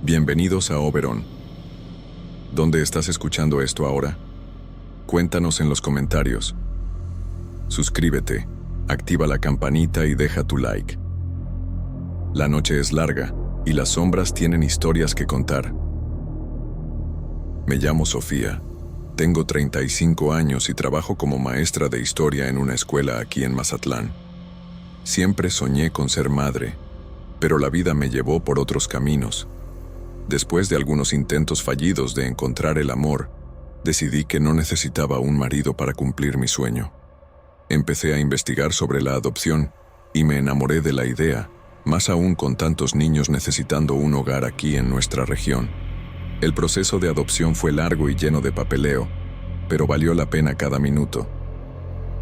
Bienvenidos a Oberon. ¿Dónde estás escuchando esto ahora? Cuéntanos en los comentarios. Suscríbete, activa la campanita y deja tu like. La noche es larga y las sombras tienen historias que contar. Me llamo Sofía, tengo 35 años y trabajo como maestra de historia en una escuela aquí en Mazatlán. Siempre soñé con ser madre, pero la vida me llevó por otros caminos. Después de algunos intentos fallidos de encontrar el amor, decidí que no necesitaba un marido para cumplir mi sueño. Empecé a investigar sobre la adopción y me enamoré de la idea, más aún con tantos niños necesitando un hogar aquí en nuestra región. El proceso de adopción fue largo y lleno de papeleo, pero valió la pena cada minuto.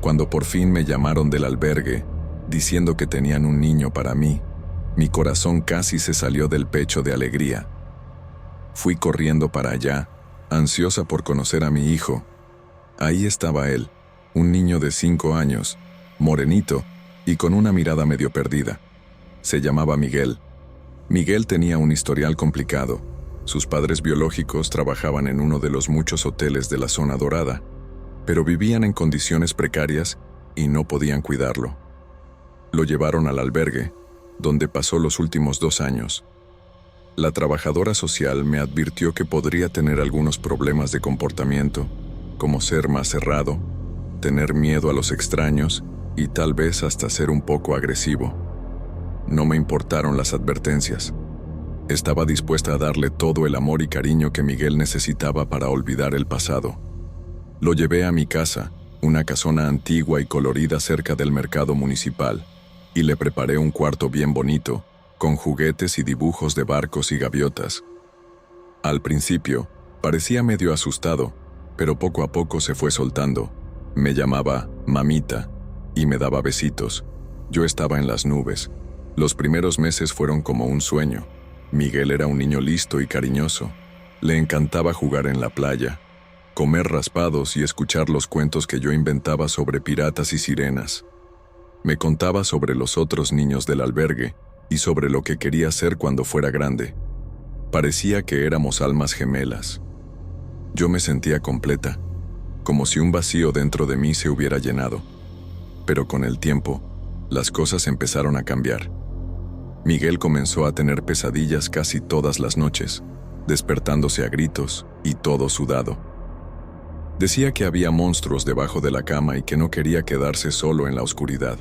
Cuando por fin me llamaron del albergue, diciendo que tenían un niño para mí, mi corazón casi se salió del pecho de alegría. Fui corriendo para allá, ansiosa por conocer a mi hijo. Ahí estaba él, un niño de 5 años, morenito y con una mirada medio perdida. Se llamaba Miguel. Miguel tenía un historial complicado. Sus padres biológicos trabajaban en uno de los muchos hoteles de la zona dorada, pero vivían en condiciones precarias y no podían cuidarlo. Lo llevaron al albergue, donde pasó los últimos 2 años. La trabajadora social me advirtió que podría tener algunos problemas de comportamiento, como ser más cerrado, tener miedo a los extraños y tal vez hasta ser un poco agresivo. No me importaron las advertencias. Estaba dispuesta a darle todo el amor y cariño que Miguel necesitaba para olvidar el pasado. Lo llevé a mi casa, una casona antigua y colorida cerca del mercado municipal, y le preparé un cuarto bien bonito, con juguetes y dibujos de barcos y gaviotas. Al principio, parecía medio asustado, pero poco a poco se fue soltando. Me llamaba mamita y me daba besitos. Yo estaba en las nubes. Los primeros meses fueron como un sueño. Miguel era un niño listo y cariñoso. Le encantaba jugar en la playa, comer raspados y escuchar los cuentos que yo inventaba sobre piratas y sirenas. Me contaba sobre los otros niños del albergue y sobre lo que quería ser cuando fuera grande. Parecía que éramos almas gemelas. Yo me sentía completa, como si un vacío dentro de mí se hubiera llenado. Pero con el tiempo, las cosas empezaron a cambiar. Miguel comenzó a tener pesadillas casi todas las noches, despertándose a gritos y todo sudado. Decía que había monstruos debajo de la cama y que no quería quedarse solo en la oscuridad.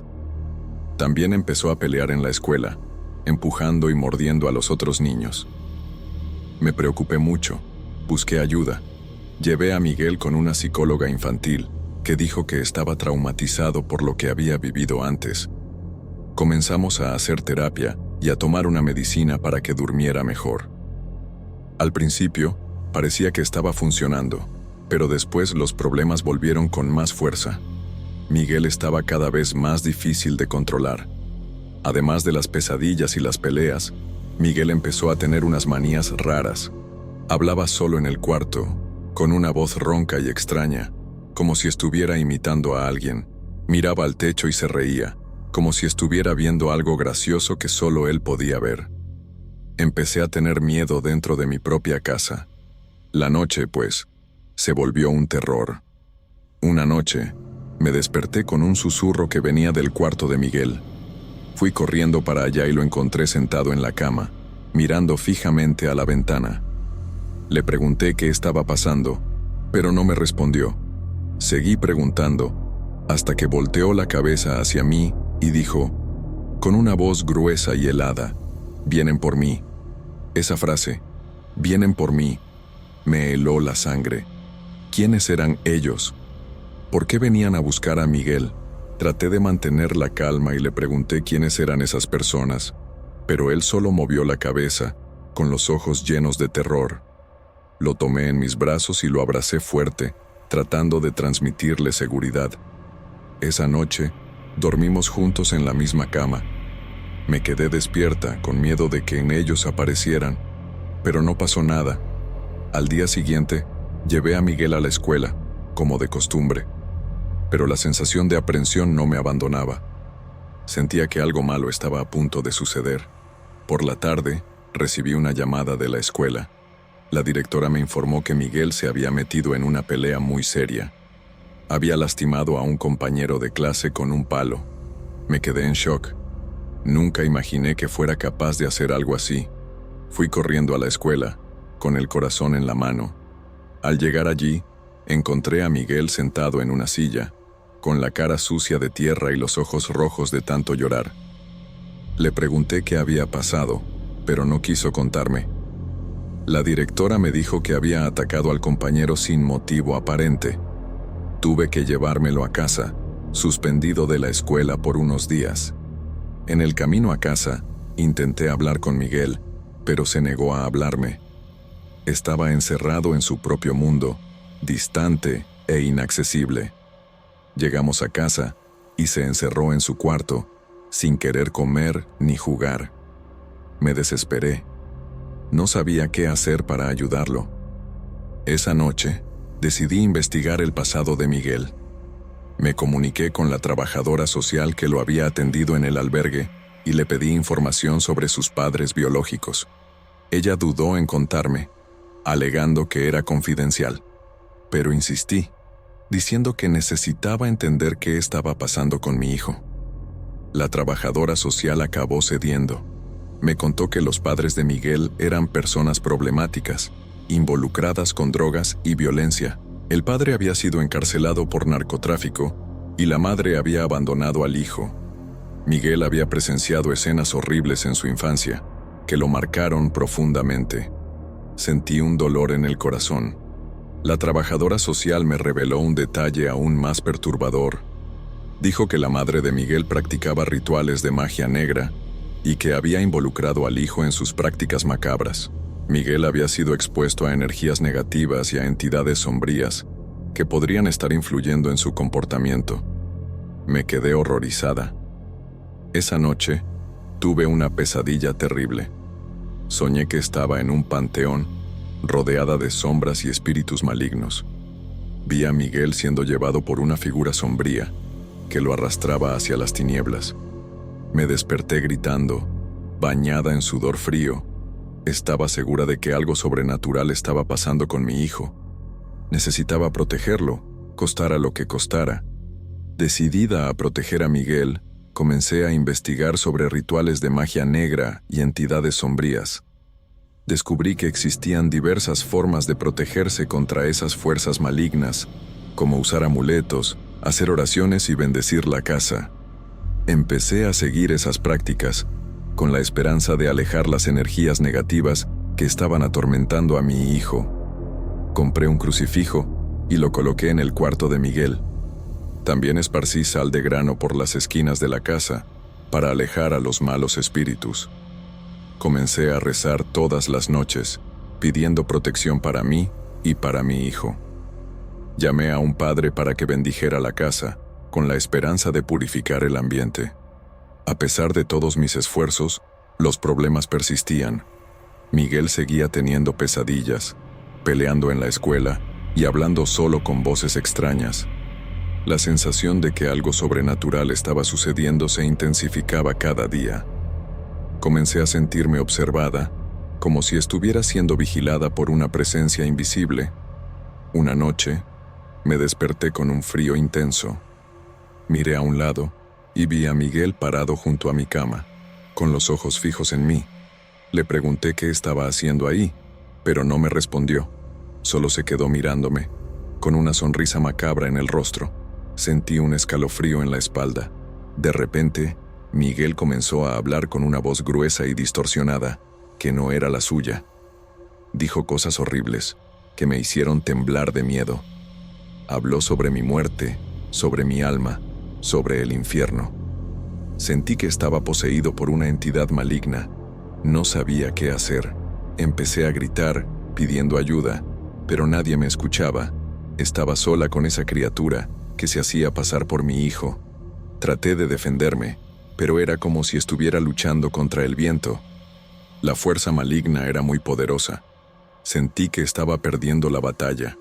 También empezó a pelear en la escuela, empujando y mordiendo a los otros niños. Me preocupé mucho, busqué ayuda. Llevé a Miguel con una psicóloga infantil, que dijo que estaba traumatizado por lo que había vivido antes. Comenzamos a hacer terapia y a tomar una medicina para que durmiera mejor. Al principio, parecía que estaba funcionando, pero después los problemas volvieron con más fuerza. Miguel estaba cada vez más difícil de controlar. Además de las pesadillas y las peleas, Miguel empezó a tener unas manías raras. Hablaba solo en el cuarto, con una voz ronca y extraña, como si estuviera imitando a alguien. Miraba al techo y se reía, como si estuviera viendo algo gracioso que solo él podía ver. Empecé a tener miedo dentro de mi propia casa. La noche, pues, se volvió un terror. Una noche, me desperté con un susurro que venía del cuarto de Miguel. Fui corriendo para allá y lo encontré sentado en la cama, mirando fijamente a la ventana. Le pregunté qué estaba pasando, pero no me respondió. Seguí preguntando, hasta que volteó la cabeza hacia mí y dijo, con una voz gruesa y helada, «Vienen por mí». Esa frase, «Vienen por mí», me heló la sangre. ¿Quiénes eran ellos? ¿Por qué venían a buscar a Miguel? Traté de mantener la calma y le pregunté quiénes eran esas personas, pero él solo movió la cabeza, con los ojos llenos de terror. Lo tomé en mis brazos y lo abracé fuerte, tratando de transmitirle seguridad. Esa noche, dormimos juntos en la misma cama. Me quedé despierta, con miedo de que en ellos aparecieran, pero no pasó nada. Al día siguiente, llevé a Miguel a la escuela, como de costumbre. Pero la sensación de aprensión no me abandonaba. Sentía que algo malo estaba a punto de suceder. Por la tarde, recibí una llamada de la escuela. La directora me informó que Miguel se había metido en una pelea muy seria. Había lastimado a un compañero de clase con un palo. Me quedé en shock. Nunca imaginé que fuera capaz de hacer algo así. Fui corriendo a la escuela, con el corazón en la mano. Al llegar allí, encontré a Miguel sentado en una silla, con la cara sucia de tierra y los ojos rojos de tanto llorar. Le pregunté qué había pasado, pero no quiso contarme. La directora me dijo que había atacado al compañero sin motivo aparente. Tuve que llevármelo a casa, suspendido de la escuela por unos días. En el camino a casa, intenté hablar con Miguel, pero se negó a hablarme. Estaba encerrado en su propio mundo, distante e inaccesible. Llegamos a casa y se encerró en su cuarto, sin querer comer ni jugar. Me desesperé. No sabía qué hacer para ayudarlo. Esa noche, decidí investigar el pasado de Miguel. Me comuniqué con la trabajadora social que lo había atendido en el albergue y le pedí información sobre sus padres biológicos. Ella dudó en contarme, alegando que era confidencial, pero insistí, diciendo que necesitaba entender qué estaba pasando con mi hijo. La trabajadora social acabó cediendo. Me contó que los padres de Miguel eran personas problemáticas, involucradas con drogas y violencia. El padre había sido encarcelado por narcotráfico y la madre había abandonado al hijo. Miguel había presenciado escenas horribles en su infancia, que lo marcaron profundamente. Sentí un dolor en el corazón. La trabajadora social me reveló un detalle aún más perturbador. Dijo que la madre de Miguel practicaba rituales de magia negra y que había involucrado al hijo en sus prácticas macabras. Miguel había sido expuesto a energías negativas y a entidades sombrías que podrían estar influyendo en su comportamiento. Me quedé horrorizada. Esa noche, tuve una pesadilla terrible. Soñé que estaba en un panteón, rodeada de sombras y espíritus malignos. Vi a Miguel siendo llevado por una figura sombría que lo arrastraba hacia las tinieblas. Me desperté gritando, bañada en sudor frío. Estaba segura de que algo sobrenatural estaba pasando con mi hijo. Necesitaba protegerlo, costara lo que costara. Decidida a proteger a Miguel, comencé a investigar sobre rituales de magia negra y entidades sombrías. Descubrí que existían diversas formas de protegerse contra esas fuerzas malignas, como usar amuletos, hacer oraciones y bendecir la casa. Empecé a seguir esas prácticas, con la esperanza de alejar las energías negativas que estaban atormentando a mi hijo. Compré un crucifijo y lo coloqué en el cuarto de Miguel. También esparcí sal de grano por las esquinas de la casa para alejar a los malos espíritus. Comencé a rezar todas las noches, pidiendo protección para mí y para mi hijo. Llamé a un padre para que bendijera la casa, con la esperanza de purificar el ambiente. A pesar de todos mis esfuerzos, los problemas persistían. Miguel seguía teniendo pesadillas, peleando en la escuela y hablando solo con voces extrañas. La sensación de que algo sobrenatural estaba sucediendo se intensificaba cada día. Comencé a sentirme observada, como si estuviera siendo vigilada por una presencia invisible. Una noche, me desperté con un frío intenso. Miré a un lado y vi a Miguel parado junto a mi cama, con los ojos fijos en mí. Le pregunté qué estaba haciendo ahí, pero no me respondió. Solo se quedó mirándome, con una sonrisa macabra en el rostro. Sentí un escalofrío en la espalda. De repente, Miguel comenzó a hablar con una voz gruesa y distorsionada, que no era la suya. Dijo cosas horribles, que me hicieron temblar de miedo. Habló sobre mi muerte, sobre mi alma, sobre el infierno. Sentí que estaba poseído por una entidad maligna. No sabía qué hacer. Empecé a gritar, pidiendo ayuda, pero nadie me escuchaba. Estaba sola con esa criatura que se hacía pasar por mi hijo. Traté de defenderme, pero era como si estuviera luchando contra el viento. La fuerza maligna era muy poderosa. Sentí que estaba perdiendo la batalla.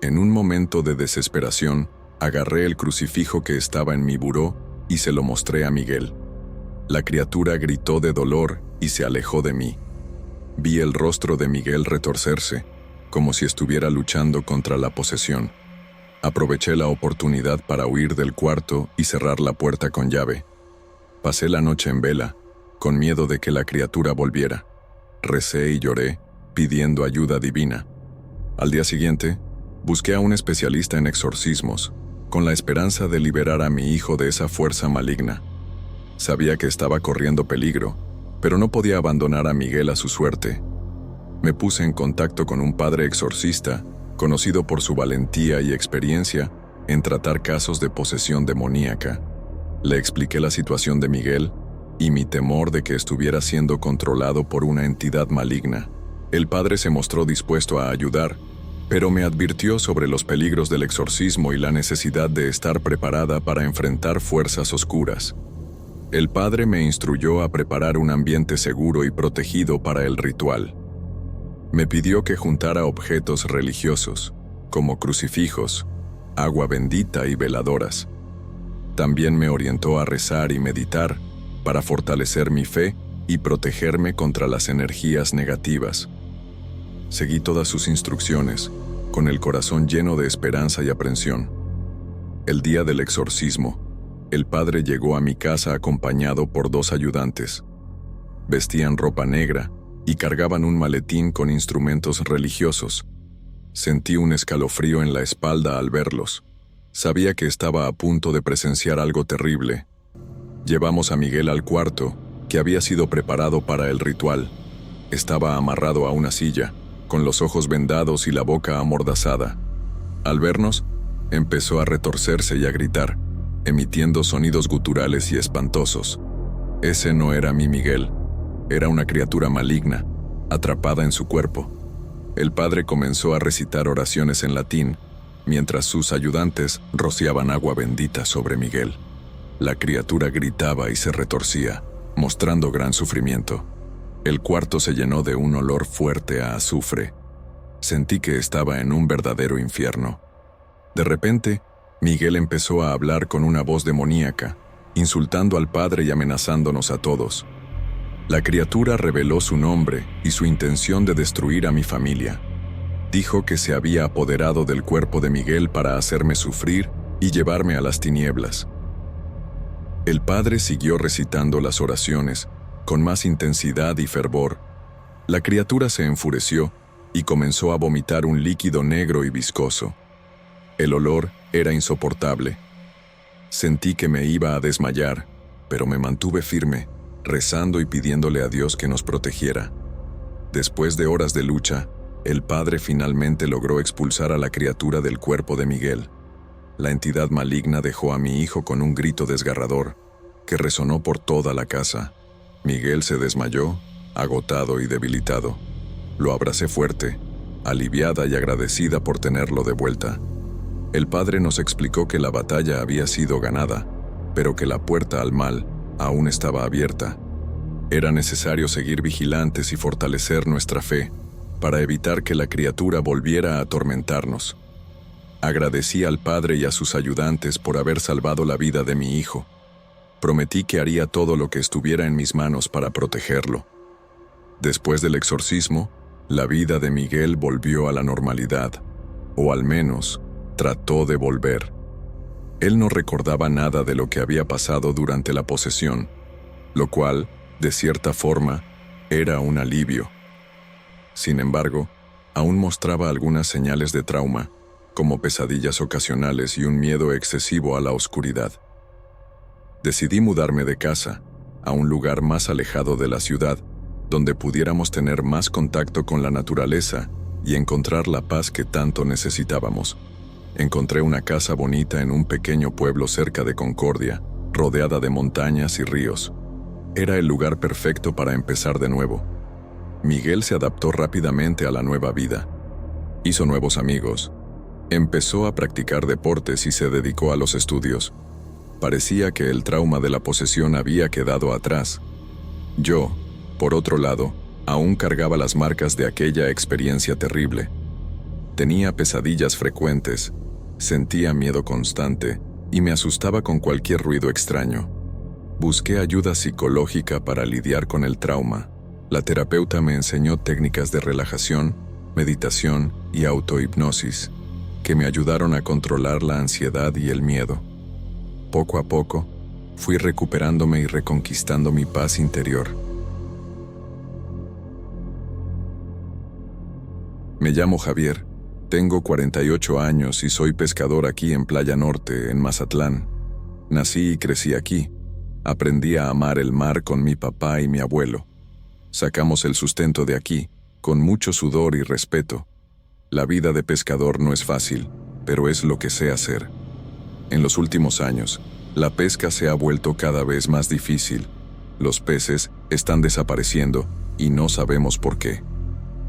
En un momento de desesperación, agarré el crucifijo que estaba en mi buró y se lo mostré a Miguel. La criatura gritó de dolor y se alejó de mí. Vi el rostro de Miguel retorcerse, como si estuviera luchando contra la posesión. Aproveché la oportunidad para huir del cuarto y cerrar la puerta con llave. Pasé la noche en vela, con miedo de que la criatura volviera. Recé y lloré, pidiendo ayuda divina. Al día siguiente, busqué a un especialista en exorcismos, con la esperanza de liberar a mi hijo de esa fuerza maligna. Sabía que estaba corriendo peligro, pero no podía abandonar a Miguel a su suerte. Me puse en contacto con un padre exorcista, conocido por su valentía y experiencia en tratar casos de posesión demoníaca. Le expliqué la situación de Miguel y mi temor de que estuviera siendo controlado por una entidad maligna. El padre se mostró dispuesto a ayudar, pero me advirtió sobre los peligros del exorcismo y la necesidad de estar preparada para enfrentar fuerzas oscuras. El padre me instruyó a preparar un ambiente seguro y protegido para el ritual. Me pidió que juntara objetos religiosos, como crucifijos, agua bendita y veladoras. También me orientó a rezar y meditar para fortalecer mi fe y protegerme contra las energías negativas. Seguí todas sus instrucciones, con el corazón lleno de esperanza y aprensión. El día del exorcismo, el padre llegó a mi casa acompañado por 2 ayudantes. Vestían ropa negra y cargaban un maletín con instrumentos religiosos. Sentí un escalofrío en la espalda al verlos. Sabía que estaba a punto de presenciar algo terrible. Llevamos a Miguel al cuarto, que había sido preparado para el ritual. Estaba amarrado a una silla, con los ojos vendados y la boca amordazada. Al vernos, empezó a retorcerse y a gritar, emitiendo sonidos guturales y espantosos. Ese no era mi Miguel, era una criatura maligna, atrapada en su cuerpo. El padre comenzó a recitar oraciones en latín, mientras sus ayudantes rociaban agua bendita sobre Miguel. La criatura gritaba y se retorcía, mostrando gran sufrimiento. El cuarto se llenó de un olor fuerte a azufre. Sentí que estaba en un verdadero infierno. De repente, Miguel empezó a hablar con una voz demoníaca, insultando al padre y amenazándonos a todos. La criatura reveló su nombre y su intención de destruir a mi familia. Dijo que se había apoderado del cuerpo de Miguel para hacerme sufrir y llevarme a las tinieblas. El padre siguió recitando las oraciones, con más intensidad y fervor. La criatura se enfureció y comenzó a vomitar un líquido negro y viscoso. El olor era insoportable. Sentí que me iba a desmayar, pero me mantuve firme, rezando y pidiéndole a Dios que nos protegiera. Después de horas de lucha, el padre finalmente logró expulsar a la criatura del cuerpo de Miguel. La entidad maligna dejó a mi hijo con un grito desgarrador, que resonó por toda la casa. Miguel se desmayó, agotado y debilitado. Lo abracé fuerte, aliviada y agradecida por tenerlo de vuelta. El padre nos explicó que la batalla había sido ganada, pero que la puerta al mal aún estaba abierta. Era necesario seguir vigilantes y fortalecer nuestra fe para evitar que la criatura volviera a atormentarnos. Agradecí al padre y a sus ayudantes por haber salvado la vida de mi hijo. Prometí que haría todo lo que estuviera en mis manos para protegerlo. Después del exorcismo, la vida de Miguel volvió a la normalidad, o al menos, trató de volver. Él no recordaba nada de lo que había pasado durante la posesión, lo cual, de cierta forma, era un alivio. Sin embargo, aún mostraba algunas señales de trauma, como pesadillas ocasionales y un miedo excesivo a la oscuridad. Decidí mudarme de casa, a un lugar más alejado de la ciudad, donde pudiéramos tener más contacto con la naturaleza y encontrar la paz que tanto necesitábamos. Encontré una casa bonita en un pequeño pueblo cerca de Concordia, rodeada de montañas y ríos. Era el lugar perfecto para empezar de nuevo. Miguel se adaptó rápidamente a la nueva vida. Hizo nuevos amigos. Empezó a practicar deportes y se dedicó a los estudios. Parecía que el trauma de la posesión había quedado atrás. Yo, por otro lado, aún cargaba las marcas de aquella experiencia terrible. Tenía pesadillas frecuentes, sentía miedo constante y me asustaba con cualquier ruido extraño. Busqué ayuda psicológica para lidiar con el trauma, La terapeuta me enseñó técnicas de relajación, meditación y autohipnosis que me ayudaron a controlar la ansiedad y el miedo. Poco a poco, fui recuperándome y reconquistando mi paz interior. Me llamo Javier, tengo 48 años y soy pescador aquí en Playa Norte, en Mazatlán. Nací y crecí aquí. Aprendí a amar el mar con mi papá y mi abuelo. Sacamos el sustento de aquí, con mucho sudor y respeto. La vida de pescador no es fácil, pero es lo que sé hacer. En los últimos años, la pesca se ha vuelto cada vez más difícil. Los peces están desapareciendo y no sabemos por qué.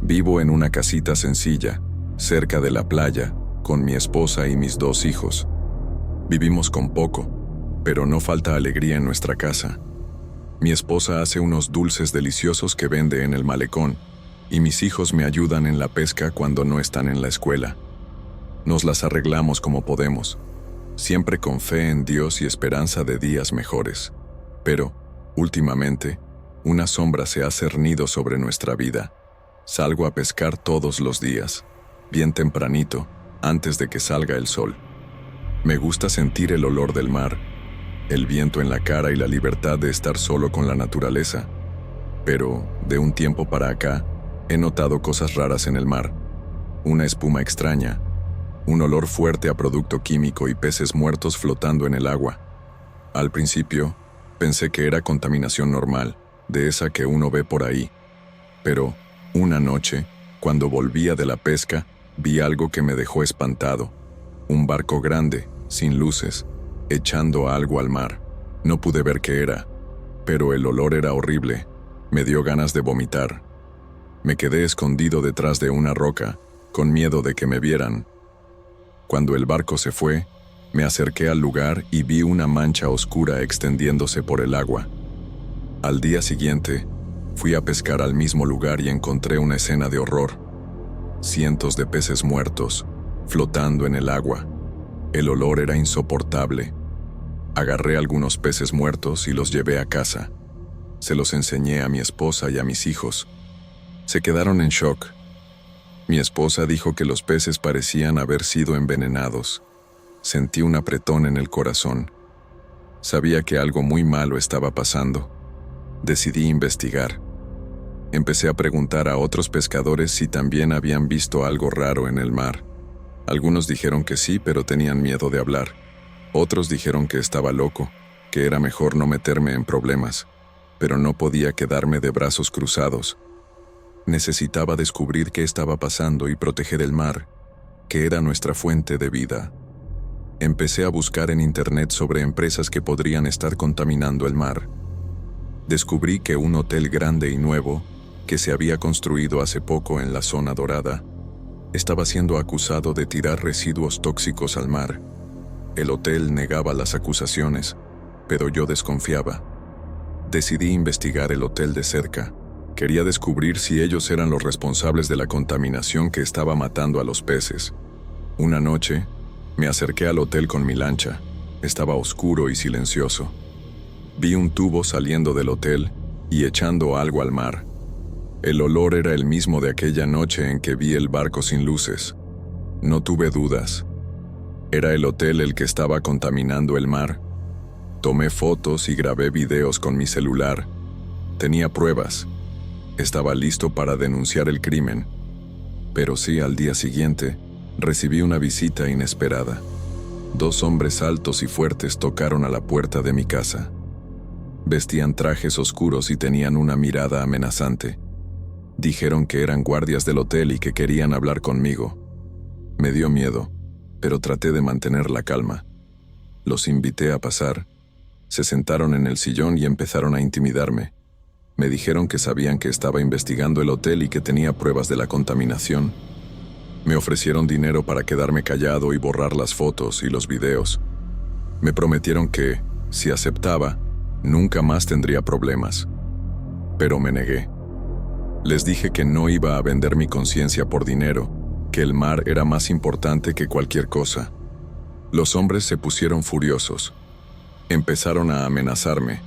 Vivo en una casita sencilla, cerca de la playa, con mi esposa y mis 2 hijos. Vivimos con poco, pero no falta alegría en nuestra casa. Mi esposa hace unos dulces deliciosos que vende en el malecón, y mis hijos me ayudan en la pesca cuando no están en la escuela. Nos las arreglamos como podemos, siempre con fe en Dios y esperanza de días mejores. Pero, últimamente, una sombra se ha cernido sobre nuestra vida. Salgo a pescar todos los días, bien tempranito, antes de que salga el sol. Me gusta sentir el olor del mar, el viento en la cara y la libertad de estar solo con la naturaleza. Pero, de un tiempo para acá, he notado cosas raras en el mar. Una espuma extraña, un olor fuerte a producto químico y peces muertos flotando en el agua. Al principio, pensé que era contaminación normal, de esa que uno ve por ahí. Pero, una noche, cuando volvía de la pesca, vi algo que me dejó espantado. Un barco grande, sin luces, echando algo al mar. No pude ver qué era, pero el olor era horrible. Me dio ganas de vomitar. Me quedé escondido detrás de una roca, con miedo de que me vieran. Cuando el barco se fue, me acerqué al lugar y vi una mancha oscura extendiéndose por el agua. Al día siguiente, fui a pescar al mismo lugar y encontré una escena de horror. Cientos de peces muertos, flotando en el agua. El olor era insoportable. Agarré algunos peces muertos y los llevé a casa. Se los enseñé a mi esposa y a mis hijos. Se quedaron en shock. Mi esposa dijo que los peces parecían haber sido envenenados. Sentí un apretón en el corazón. Sabía que algo muy malo estaba pasando. Decidí investigar. Empecé a preguntar a otros pescadores si también habían visto algo raro en el mar. Algunos dijeron que sí, pero tenían miedo de hablar. Otros dijeron que estaba loco, que era mejor no meterme en problemas, pero no podía quedarme de brazos cruzados. Necesitaba descubrir qué estaba pasando y proteger el mar, que era nuestra fuente de vida. Empecé a buscar en internet sobre empresas que podrían estar contaminando el mar. Descubrí que un hotel grande y nuevo, que se había construido hace poco en la zona dorada, estaba siendo acusado de tirar residuos tóxicos al mar. El hotel negaba las acusaciones, pero yo desconfiaba. Decidí investigar el hotel de cerca. Quería descubrir si ellos eran los responsables de la contaminación que estaba matando a los peces. Una noche, me acerqué al hotel con mi lancha. Estaba oscuro y silencioso. Vi un tubo saliendo del hotel y echando algo al mar. El olor era el mismo de aquella noche en que vi el barco sin luces. No tuve dudas. Era el hotel el que estaba contaminando el mar. Tomé fotos y grabé videos con mi celular. Tenía pruebas. Estaba listo para denunciar el crimen. Pero sí, al día siguiente, recibí una visita inesperada. 2 hombres altos y fuertes tocaron a la puerta de mi casa. Vestían trajes oscuros y tenían una mirada amenazante. Dijeron que eran guardias del hotel y que querían hablar conmigo. Me dio miedo, pero traté de mantener la calma. Los invité a pasar. Se sentaron en el sillón y empezaron a intimidarme. Me dijeron que sabían que estaba investigando el hotel y que tenía pruebas de la contaminación. Me ofrecieron dinero para quedarme callado y borrar las fotos y los videos. Me prometieron que, si aceptaba, nunca más tendría problemas. Pero me negué. Les dije que no iba a vender mi conciencia por dinero, que el mar era más importante que cualquier cosa. Los hombres se pusieron furiosos. Empezaron a amenazarme.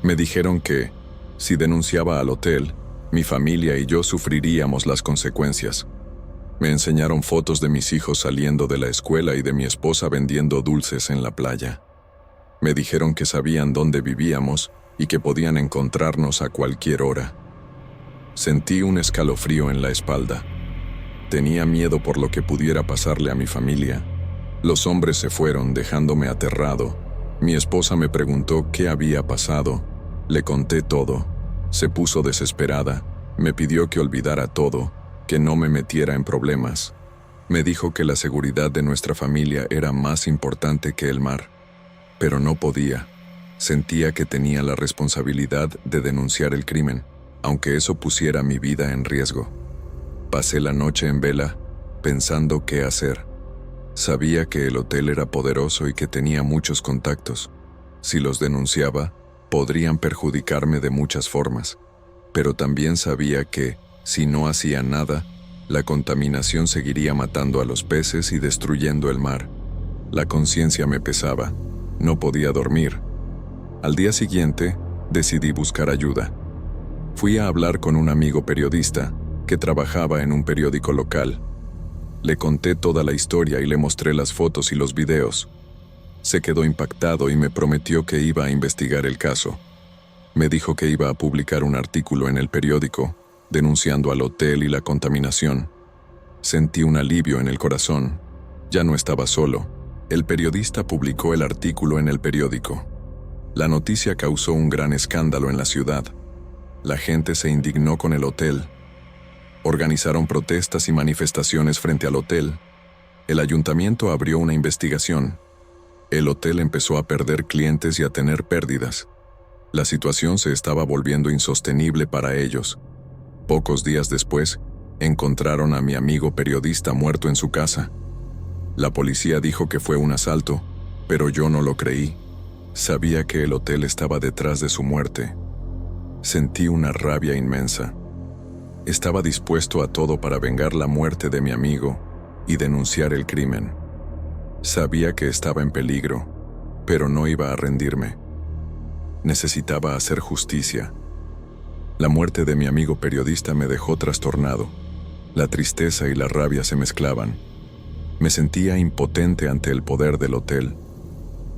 Me dijeron que, Si denunciaba al hotel, mi familia y yo sufriríamos las consecuencias. Me enseñaron fotos de mis hijos saliendo de la escuela y de mi esposa vendiendo dulces en la playa. Me dijeron que sabían dónde vivíamos y que podían encontrarnos a cualquier hora. Sentí un escalofrío en la espalda. Tenía miedo por lo que pudiera pasarle a mi familia. Los hombres se fueron, dejándome aterrado. Mi esposa me preguntó qué había pasado. Le conté todo. Se puso desesperada. Me pidió que olvidara todo, que no me metiera en problemas. Me dijo que la seguridad de nuestra familia era más importante que el mar. Pero no podía. Sentía que tenía la responsabilidad de denunciar el crimen, aunque eso pusiera mi vida en riesgo. Pasé la noche en vela, pensando qué hacer. Sabía que el hotel era poderoso y que tenía muchos contactos. Si los denunciaba, podrían perjudicarme de muchas formas. Pero también sabía que, si no hacía nada, la contaminación seguiría matando a los peces y destruyendo el mar. La conciencia me pesaba. No podía dormir. Al día siguiente, decidí buscar ayuda. Fui a hablar con un amigo periodista que trabajaba en un periódico local. Le conté toda la historia y le mostré las fotos y los videos. Se quedó impactado y me prometió que iba a investigar el caso. Me dijo que iba a publicar un artículo en el periódico, denunciando al hotel y la contaminación. Sentí un alivio en el corazón. Ya no estaba solo. El periodista publicó el artículo en el periódico. La noticia causó un gran escándalo en la ciudad. La gente se indignó con el hotel. Organizaron protestas y manifestaciones frente al hotel. El ayuntamiento abrió una investigación. El hotel empezó a perder clientes y a tener pérdidas. La situación se estaba volviendo insostenible para ellos. Pocos días después, encontraron a mi amigo periodista muerto en su casa. La policía dijo que fue un asalto, pero yo no lo creí. Sabía que el hotel estaba detrás de su muerte. Sentí una rabia inmensa. Estaba dispuesto a todo para vengar la muerte de mi amigo y denunciar el crimen. Sabía que estaba en peligro, pero no iba a rendirme. Necesitaba hacer justicia. La muerte de mi amigo periodista me dejó trastornado. La tristeza y la rabia se mezclaban. Me sentía impotente ante el poder del hotel.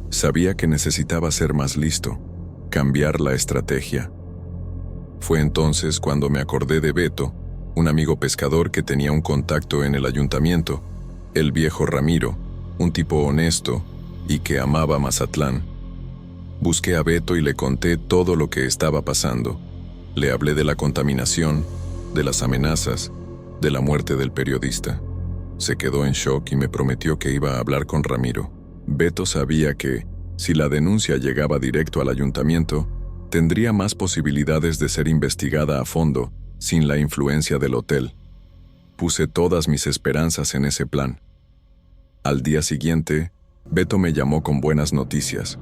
Sabía que necesitaba ser más listo, cambiar la estrategia. Fue entonces cuando me acordé de Beto, un amigo pescador que tenía un contacto en el ayuntamiento, el viejo Ramiro, un tipo honesto y que amaba Mazatlán. Busqué a Beto y le conté todo lo que estaba pasando. Le hablé de la contaminación, de las amenazas, de la muerte del periodista. Se quedó en shock y me prometió que iba a hablar con Ramiro. Beto sabía que, si la denuncia llegaba directo al ayuntamiento, tendría más posibilidades de ser investigada a fondo, sin la influencia del hotel. Puse todas mis esperanzas en ese plan. Al día siguiente, Beto me llamó con buenas noticias.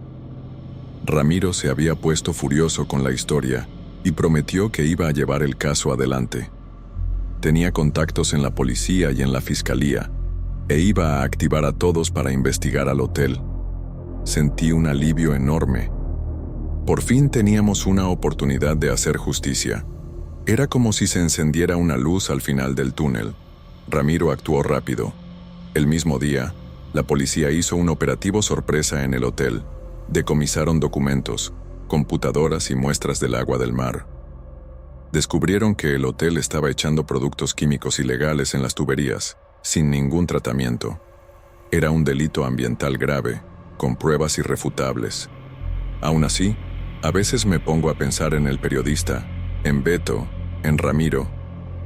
Ramiro se había puesto furioso con la historia y prometió que iba a llevar el caso adelante. Tenía contactos en la policía y en la fiscalía, e iba a activar a todos para investigar al hotel. Sentí un alivio enorme. Por fin teníamos una oportunidad de hacer justicia. Era como si se encendiera una luz al final del túnel. Ramiro actuó rápido. El mismo día, la policía hizo un operativo sorpresa en el hotel. Decomisaron documentos, computadoras y muestras del agua del mar. Descubrieron que el hotel estaba echando productos químicos ilegales en las tuberías, sin ningún tratamiento. Era un delito ambiental grave, con pruebas irrefutables. Aún así, a veces me pongo a pensar en el periodista, en Beto, en Ramiro,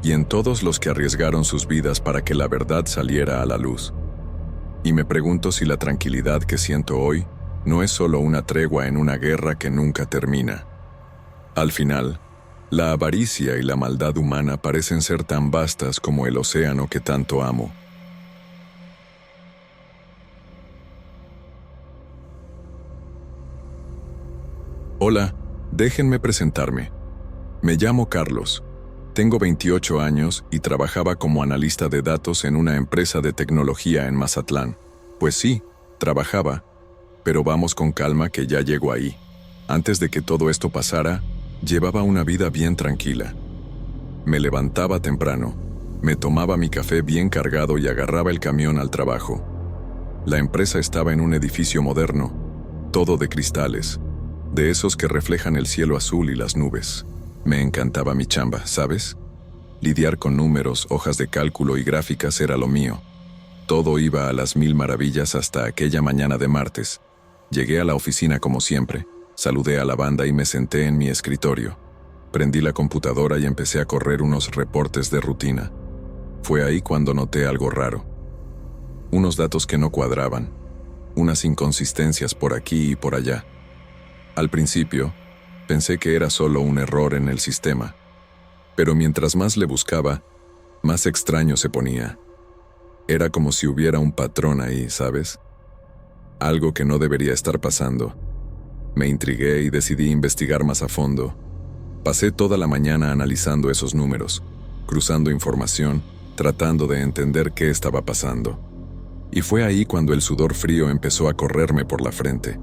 y en todos los que arriesgaron sus vidas para que la verdad saliera a la luz. Y me pregunto si la tranquilidad que siento hoy no es solo una tregua en una guerra que nunca termina. Al final, la avaricia y la maldad humana parecen ser tan vastas como el océano que tanto amo. Hola, déjenme presentarme. Me llamo Carlos. Tengo 28 años y trabajaba como analista de datos en una empresa de tecnología en Mazatlán. Pues sí, trabajaba, pero vamos con calma que ya llego ahí. Antes de que todo esto pasara, Llevaba una vida bien tranquila. Me levantaba temprano, me tomaba mi café bien cargado y agarraba el camión al trabajo. La empresa estaba en un edificio moderno, todo de cristales, de esos que reflejan el cielo azul y las nubes. Me encantaba mi chamba, ¿sabes? Lidiar con números, hojas de cálculo y gráficas era lo mío. Todo iba a las mil maravillas hasta aquella mañana de martes. Llegué a la oficina como siempre, saludé a la banda y me senté en mi escritorio. Prendí la computadora y empecé a correr unos reportes de rutina. Fue ahí cuando noté algo raro. Unos datos que no cuadraban, unas inconsistencias por aquí y por allá. Al principio, pensé que era solo un error en el sistema, pero mientras más le buscaba, más extraño se ponía. Era como si hubiera un patrón ahí, ¿sabes? Algo que no debería estar pasando. Me intrigué y decidí investigar más a fondo. Pasé toda la mañana analizando esos números, cruzando información, tratando de entender qué estaba pasando. Y fue ahí cuando el sudor frío empezó a correrme por la frente.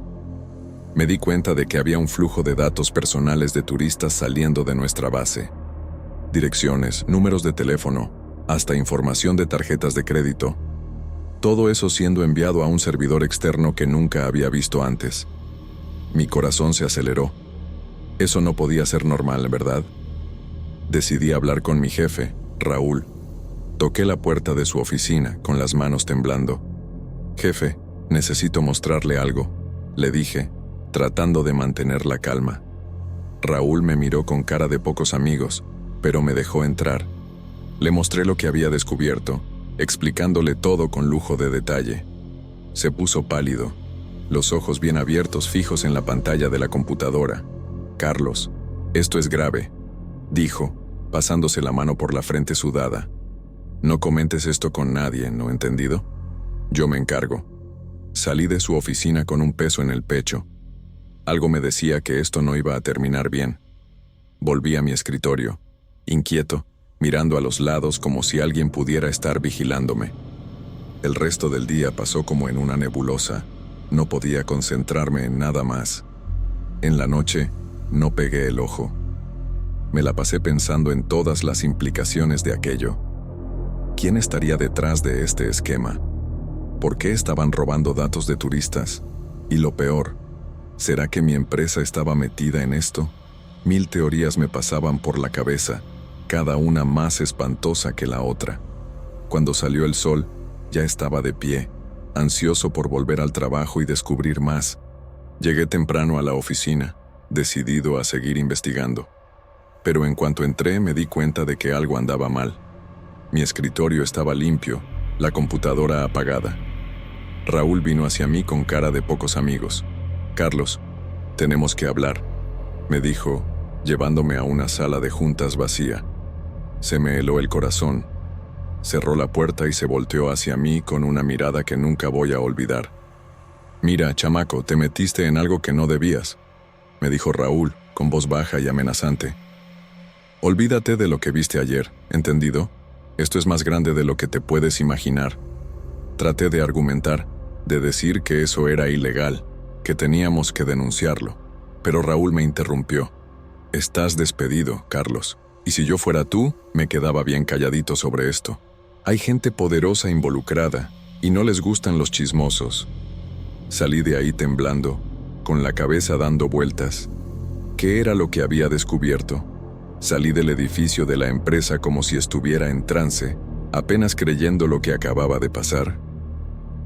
Me di cuenta de que había un flujo de datos personales de turistas saliendo de nuestra base. Direcciones, números de teléfono, hasta información de tarjetas de crédito. Todo eso siendo enviado a un servidor externo que nunca había visto antes. Mi corazón se aceleró. Eso no podía ser normal, ¿verdad? Decidí hablar con mi jefe, Raúl. Toqué la puerta de su oficina, con las manos temblando. «Jefe, necesito mostrarle algo», le dije, tratando de mantener la calma. Raúl me miró con cara de pocos amigos, pero me dejó entrar. Le mostré lo que había descubierto, explicándole todo con lujo de detalle. Se puso pálido, los ojos bien abiertos fijos en la pantalla de la computadora. «Carlos, esto es grave», dijo, pasándose la mano por la frente sudada. «No comentes esto con nadie, ¿no entendido? Yo me encargo». Salí de su oficina con un peso en el pecho. Algo me decía que esto no iba a terminar bien. Volví a mi escritorio, inquieto, mirando a los lados como si alguien pudiera estar vigilándome. El resto del día pasó como en una nebulosa. No podía concentrarme en nada más. En la noche, no pegué el ojo. Me la pasé pensando en todas las implicaciones de aquello. ¿Quién estaría detrás de este esquema? ¿Por qué estaban robando datos de turistas? Y lo peor, ¿será que mi empresa estaba metida en esto? 1000 teorías me pasaban por la cabeza, cada una más espantosa que la otra. Cuando salió el sol, ya estaba de pie, ansioso por volver al trabajo y descubrir más. Llegué temprano a la oficina, decidido a seguir investigando. Pero en cuanto entré me di cuenta de que algo andaba mal. Mi escritorio estaba limpio, la computadora apagada. Raúl vino hacia mí con cara de pocos amigos. «Carlos, tenemos que hablar», me dijo, llevándome a una sala de juntas vacía. Se me heló el corazón. Cerró la puerta y se volteó hacia mí con una mirada que nunca voy a olvidar. «Mira, chamaco, te metiste en algo que no debías», me dijo Raúl, con voz baja y amenazante. «Olvídate de lo que viste ayer, ¿entendido? Esto es más grande de lo que te puedes imaginar». Traté de argumentar, de decir que eso era ilegal, que teníamos que denunciarlo, pero Raúl me interrumpió. «Estás despedido, Carlos, y si yo fuera tú, me quedaba bien calladito sobre esto. Hay gente poderosa involucrada, y no les gustan los chismosos». Salí de ahí temblando, con la cabeza dando vueltas. ¿Qué era lo que había descubierto? Salí del edificio de la empresa como si estuviera en trance, apenas creyendo lo que acababa de pasar.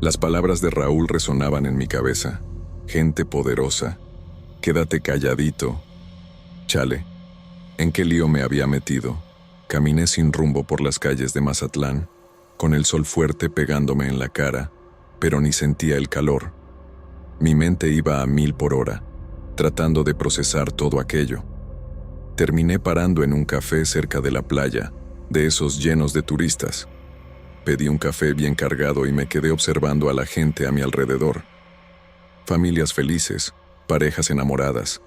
Las palabras de Raúl resonaban en mi cabeza. Gente poderosa. Quédate calladito. Chale, ¿en qué lío me había metido? Caminé sin rumbo por las calles de Mazatlán, con el sol fuerte pegándome en la cara, pero ni sentía el calor. Mi mente iba a 1000 por hora, tratando de procesar todo aquello. Terminé parando en un café cerca de la playa, de esos llenos de turistas. Pedí un café bien cargado y me quedé observando a la gente a mi alrededor. Familias felices, parejas enamoradas,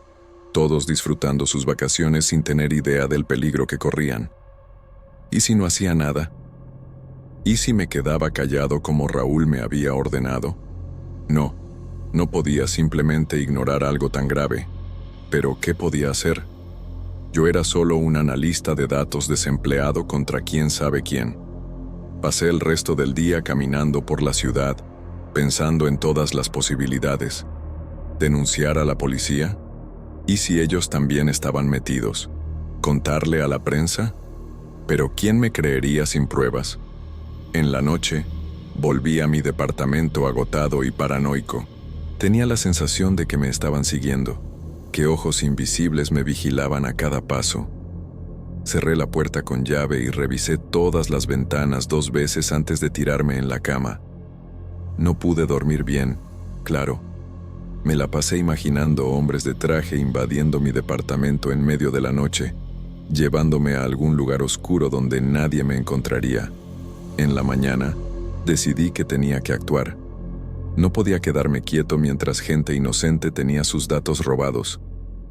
todos disfrutando sus vacaciones sin tener idea del peligro que corrían. ¿Y si no hacía nada? ¿Y si me quedaba callado como Raúl me había ordenado? No podía simplemente ignorar algo tan grave. ¿Pero qué podía hacer? Yo era solo un analista de datos desempleado contra quién sabe quién. Pasé el resto del día caminando por la ciudad, pensando en todas las posibilidades. ¿Denunciar a la policía? ¿Y si ellos también estaban metidos? ¿Contarle a la prensa? Pero ¿quién me creería sin pruebas? En la noche, volví a mi departamento agotado y paranoico. Tenía la sensación de que me estaban siguiendo, que ojos invisibles me vigilaban a cada paso. Cerré la puerta con llave y revisé todas las ventanas 2 veces antes de tirarme en la cama. No pude dormir bien, claro. Me la pasé imaginando hombres de traje invadiendo mi departamento en medio de la noche, llevándome a algún lugar oscuro donde nadie me encontraría. En la mañana, decidí que tenía que actuar. No podía quedarme quieto mientras gente inocente tenía sus datos robados.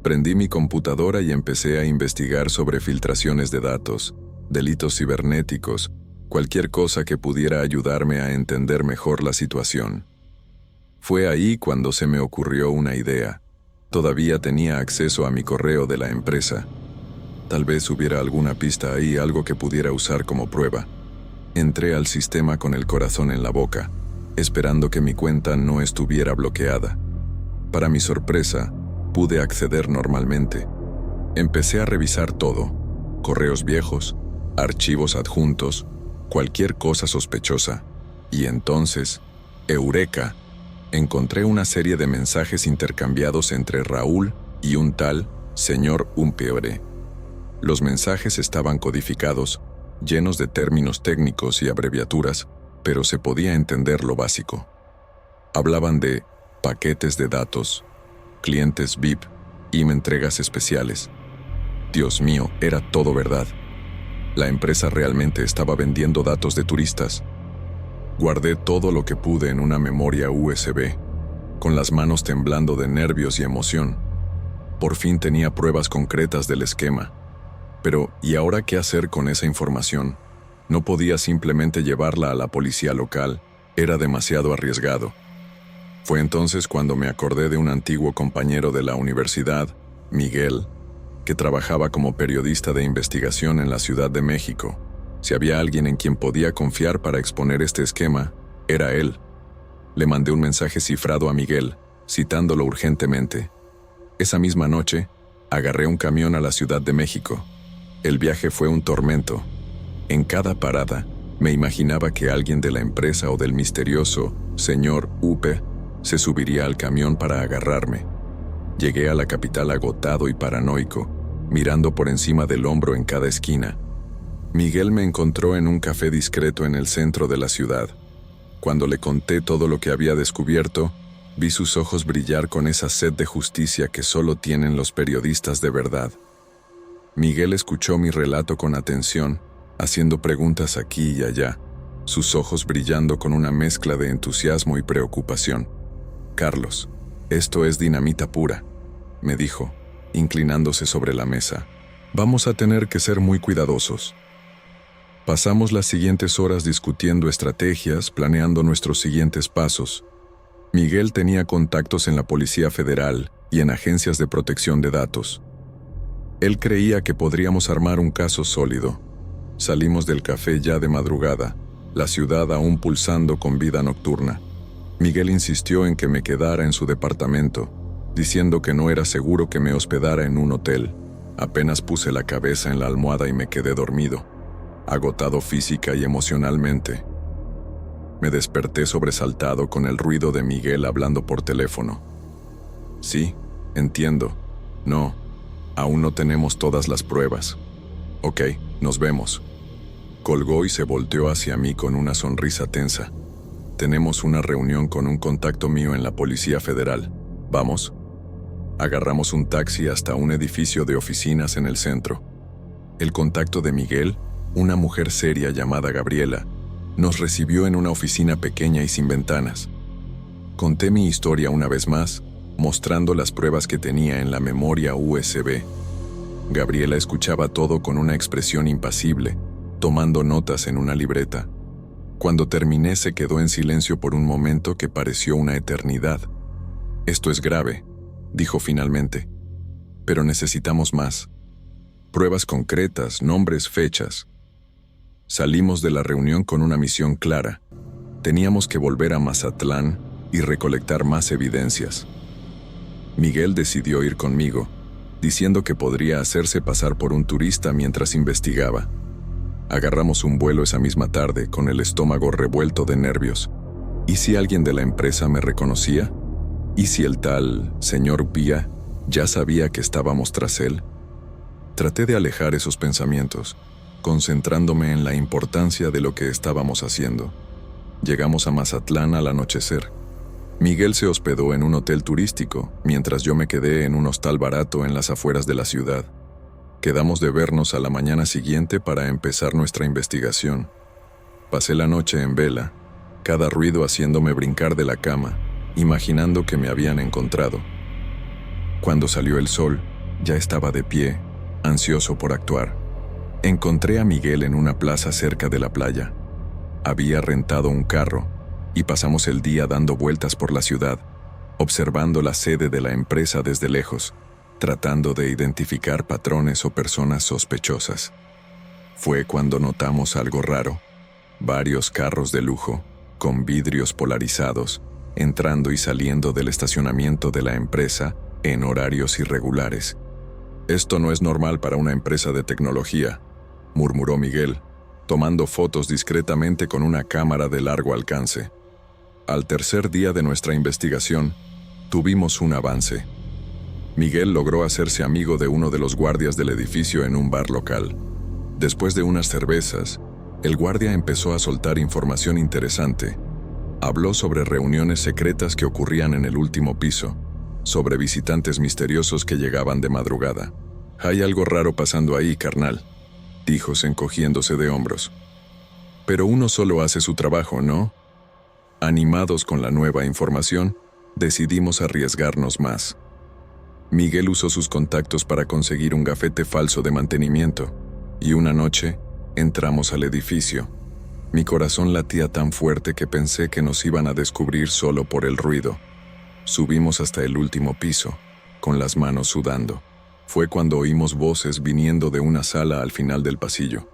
Prendí mi computadora y empecé a investigar sobre filtraciones de datos, delitos cibernéticos, cualquier cosa que pudiera ayudarme a entender mejor la situación. Fue ahí cuando se me ocurrió una idea. Todavía tenía acceso a mi correo de la empresa. Tal vez hubiera alguna pista ahí, algo que pudiera usar como prueba. Entré al sistema con el corazón en la boca, esperando que mi cuenta no estuviera bloqueada. Para mi sorpresa, pude acceder normalmente. Empecé a revisar todo: correos viejos, archivos adjuntos, cualquier cosa sospechosa. Y entonces, ¡eureka!, encontré una serie de mensajes intercambiados entre Raúl y un tal señor Umpeore. Los mensajes estaban codificados, llenos de términos técnicos y abreviaturas, pero se podía entender lo básico. Hablaban de paquetes de datos, clientes VIP y entregas especiales. Dios mío, era todo verdad. La empresa realmente estaba vendiendo datos de turistas. Guardé todo lo que pude en una memoria USB, con las manos temblando de nervios y emoción. Por fin tenía pruebas concretas del esquema. Pero, ¿y ahora qué hacer con esa información? No podía simplemente llevarla a la policía local, era demasiado arriesgado. Fue entonces cuando me acordé de un antiguo compañero de la universidad, Miguel, que trabajaba como periodista de investigación en la Ciudad de México. Si había alguien en quien podía confiar para exponer este esquema, era él. Le mandé un mensaje cifrado a Miguel, citándolo urgentemente. Esa misma noche, agarré un camión a la Ciudad de México. El viaje fue un tormento. En cada parada, me imaginaba que alguien de la empresa o del misterioso señor Upe se subiría al camión para agarrarme. Llegué a la capital agotado y paranoico, mirando por encima del hombro en cada esquina. Miguel me encontró en un café discreto en el centro de la ciudad. Cuando le conté todo lo que había descubierto, vi sus ojos brillar con esa sed de justicia que solo tienen los periodistas de verdad. Miguel escuchó mi relato con atención, haciendo preguntas aquí y allá, sus ojos brillando con una mezcla de entusiasmo y preocupación. «Carlos, esto es dinamita pura», me dijo, inclinándose sobre la mesa. «Vamos a tener que ser muy cuidadosos». Pasamos las siguientes horas discutiendo estrategias, planeando nuestros siguientes pasos. Miguel tenía contactos en la Policía Federal y en agencias de protección de datos. Él creía que podríamos armar un caso sólido. Salimos del café ya de madrugada, la ciudad aún pulsando con vida nocturna. Miguel insistió en que me quedara en su departamento, diciendo que no era seguro que me hospedara en un hotel. Apenas puse la cabeza en la almohada y me quedé dormido, agotado física y emocionalmente. Me desperté sobresaltado con el ruido de Miguel hablando por teléfono. «Sí, entiendo. No, aún no tenemos todas las pruebas. Ok, nos vemos». Colgó y se volteó hacia mí con una sonrisa tensa. «Tenemos una reunión con un contacto mío en la Policía Federal. ¿Vamos?» Agarramos un taxi hasta un edificio de oficinas en el centro. El contacto de Miguel, una mujer seria llamada Gabriela, nos recibió en una oficina pequeña y sin ventanas. Conté mi historia una vez más, mostrando las pruebas que tenía en la memoria USB. Gabriela escuchaba todo con una expresión impasible, tomando notas en una libreta. Cuando terminé se quedó en silencio por un momento que pareció una eternidad. «Esto es grave», dijo finalmente, «pero necesitamos más». Pruebas concretas, nombres, fechas. Salimos de la reunión con una misión clara. Teníamos que volver a Mazatlán y recolectar más evidencias. Miguel decidió ir conmigo, diciendo que podría hacerse pasar por un turista mientras investigaba. Agarramos un vuelo esa misma tarde con el estómago revuelto de nervios. ¿Y si alguien de la empresa me reconocía? ¿Y si el tal señor Pía ya sabía que estábamos tras él? Traté de alejar esos pensamientos, concentrándome en la importancia de lo que estábamos haciendo. Llegamos a Mazatlán al anochecer. Miguel se hospedó en un hotel turístico, mientras yo me quedé en un hostal barato en las afueras de la ciudad. Quedamos de vernos a la mañana siguiente para empezar nuestra investigación. Pasé la noche en vela, cada ruido haciéndome brincar de la cama, imaginando que me habían encontrado. Cuando salió el sol, ya estaba de pie, ansioso por actuar. Encontré a Miguel en una plaza cerca de la playa. Había rentado un carro y pasamos el día dando vueltas por la ciudad, observando la sede de la empresa desde lejos, tratando de identificar patrones o personas sospechosas. Fue cuando notamos algo raro: varios carros de lujo, con vidrios polarizados, entrando y saliendo del estacionamiento de la empresa en horarios irregulares. «Esto no es normal para una empresa de tecnología», murmuró Miguel, tomando fotos discretamente con una cámara de largo alcance. Al tercer día de nuestra investigación, tuvimos un avance. Miguel logró hacerse amigo de uno de los guardias del edificio en un bar local. Después de unas cervezas, el guardia empezó a soltar información interesante. Habló sobre reuniones secretas que ocurrían en el último piso, sobre visitantes misteriosos que llegaban de madrugada. «Hay algo raro pasando ahí, carnal», dijo encogiéndose de hombros. «Pero uno solo hace su trabajo, ¿no?» Animados con la nueva información, decidimos arriesgarnos más. Miguel usó sus contactos para conseguir un gafete falso de mantenimiento, y una noche entramos al edificio. Mi corazón latía tan fuerte que pensé que nos iban a descubrir solo por el ruido. Subimos hasta el último piso, con las manos sudando. Fue cuando oímos voces viniendo de una sala al final del pasillo.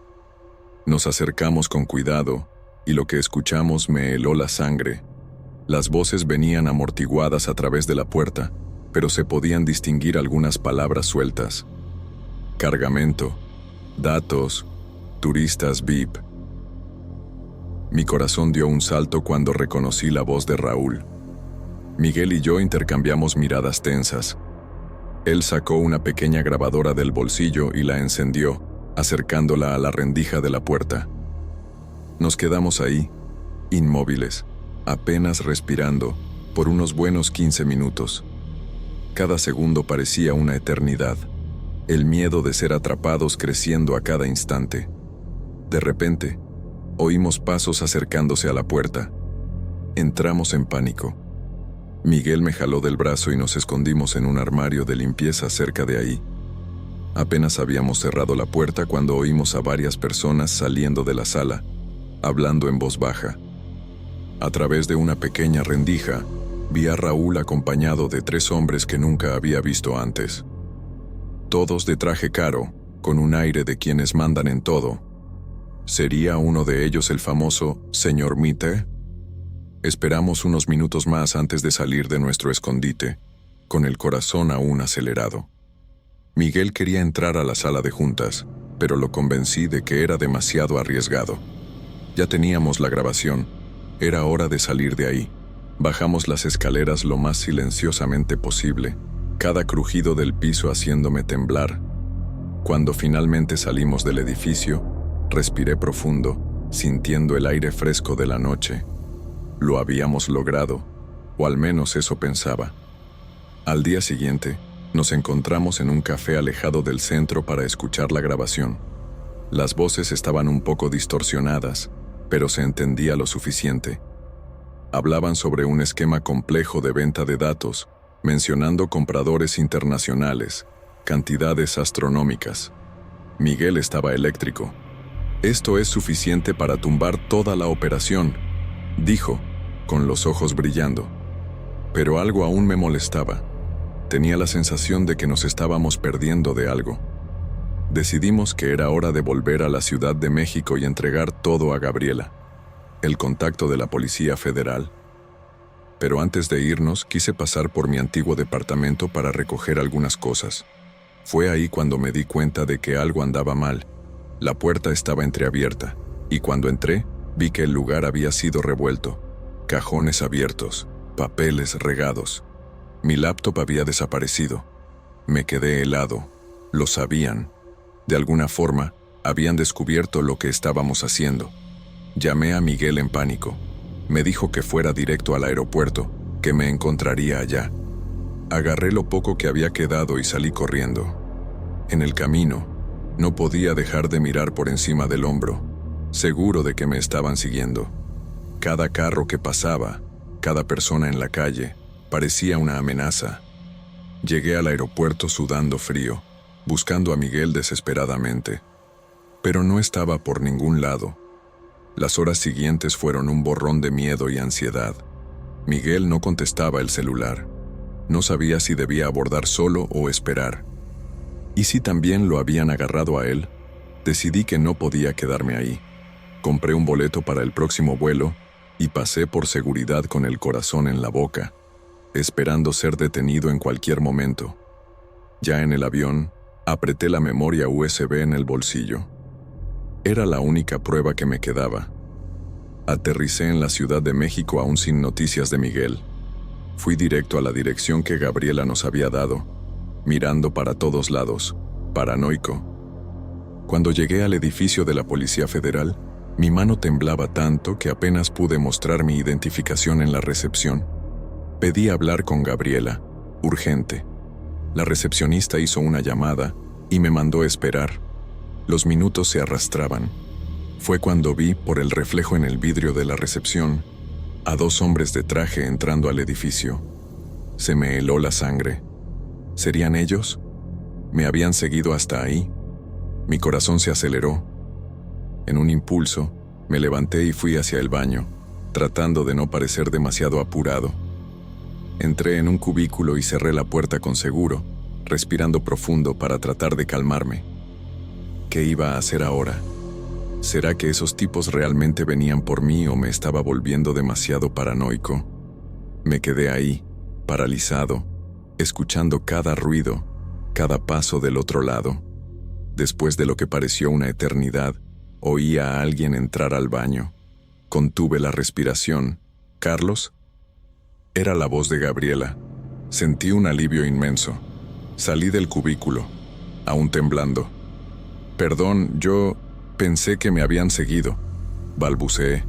Nos acercamos con cuidado, y lo que escuchamos me heló la sangre. Las voces venían amortiguadas a través de la puerta, pero se podían distinguir algunas palabras sueltas. Cargamento, datos, turistas VIP. Mi corazón dio un salto cuando reconocí la voz de Raúl. Miguel y yo intercambiamos miradas tensas. Él sacó una pequeña grabadora del bolsillo y la encendió, acercándola a la rendija de la puerta. Nos quedamos ahí, inmóviles, apenas respirando, por unos buenos 15 minutos. Cada segundo parecía una eternidad, el miedo de ser atrapados creciendo a cada instante. De repente, oímos pasos acercándose a la puerta. Entramos en pánico. Miguel me jaló del brazo y nos escondimos en un armario de limpieza cerca de ahí. Apenas habíamos cerrado la puerta cuando oímos a varias personas saliendo de la sala, hablando en voz baja. A través de una pequeña rendija, vi a Raúl acompañado de 3 hombres que nunca había visto antes. Todos de traje caro, con un aire de quienes mandan en todo. ¿Sería uno de ellos el famoso señor Mite? Esperamos unos minutos más antes de salir de nuestro escondite, con el corazón aún acelerado. Miguel quería entrar a la sala de juntas, pero lo convencí de que era demasiado arriesgado. Ya teníamos la grabación, era hora de salir de ahí. Bajamos las escaleras lo más silenciosamente posible, cada crujido del piso haciéndome temblar. Cuando finalmente salimos del edificio, respiré profundo, sintiendo el aire fresco de la noche. Lo habíamos logrado, o al menos eso pensaba. Al día siguiente, nos encontramos en un café alejado del centro para escuchar la grabación. Las voces estaban un poco distorsionadas, pero se entendía lo suficiente. Hablaban sobre un esquema complejo de venta de datos, mencionando compradores internacionales, cantidades astronómicas. Miguel estaba eléctrico. «Esto es suficiente para tumbar toda la operación», dijo, con los ojos brillando. Pero algo aún me molestaba. Tenía la sensación de que nos estábamos perdiendo de algo. Decidimos que era hora de volver a la Ciudad de México y entregar todo a Gabriela, el contacto de la Policía Federal. Pero antes de irnos, quise pasar por mi antiguo departamento para recoger algunas cosas. Fue ahí cuando me di cuenta de que algo andaba mal. La puerta estaba entreabierta, y cuando entré, vi que el lugar había sido revuelto. Cajones abiertos, papeles regados. Mi laptop había desaparecido. Me quedé helado. Lo sabían. De alguna forma, habían descubierto lo que estábamos haciendo. Llamé a Miguel en pánico. Me dijo que fuera directo al aeropuerto, que me encontraría allá. Agarré lo poco que había quedado y salí corriendo. En el camino, no podía dejar de mirar por encima del hombro, seguro de que me estaban siguiendo. Cada carro que pasaba, cada persona en la calle, parecía una amenaza. Llegué al aeropuerto sudando frío, buscando a Miguel desesperadamente. Pero no estaba por ningún lado. Las horas siguientes fueron un borrón de miedo y ansiedad. Miguel no contestaba el celular. No sabía si debía abordar solo o esperar. Y si también lo habían agarrado a él, decidí que no podía quedarme ahí. Compré un boleto para el próximo vuelo y pasé por seguridad con el corazón en la boca, esperando ser detenido en cualquier momento. Ya en el avión, apreté la memoria USB en el bolsillo. Era la única prueba que me quedaba. Aterricé en la Ciudad de México aún sin noticias de Miguel. Fui directo a la dirección que Gabriela nos había dado, mirando para todos lados, paranoico. Cuando llegué al edificio de la Policía Federal, mi mano temblaba tanto que apenas pude mostrar mi identificación en la recepción. Pedí hablar con Gabriela, urgente. La recepcionista hizo una llamada y me mandó esperar. Los minutos se arrastraban. Fue cuando vi, por el reflejo en el vidrio de la recepción, a dos hombres de traje entrando al edificio. Se me heló la sangre. ¿Serían ellos? ¿Me habían seguido hasta ahí? Mi corazón se aceleró. En un impulso, me levanté y fui hacia el baño, tratando de no parecer demasiado apurado. Entré en un cubículo y cerré la puerta con seguro, respirando profundo para tratar de calmarme. ¿Qué iba a hacer ahora? ¿Será que esos tipos realmente venían por mí o me estaba volviendo demasiado paranoico? Me quedé ahí, paralizado, escuchando cada ruido, cada paso del otro lado. Después de lo que pareció una eternidad, oí a alguien entrar al baño. Contuve la respiración. ¿Carlos? Era la voz de Gabriela. Sentí un alivio inmenso. Salí del cubículo, aún temblando. Perdón, yo pensé que me habían seguido, balbuceé.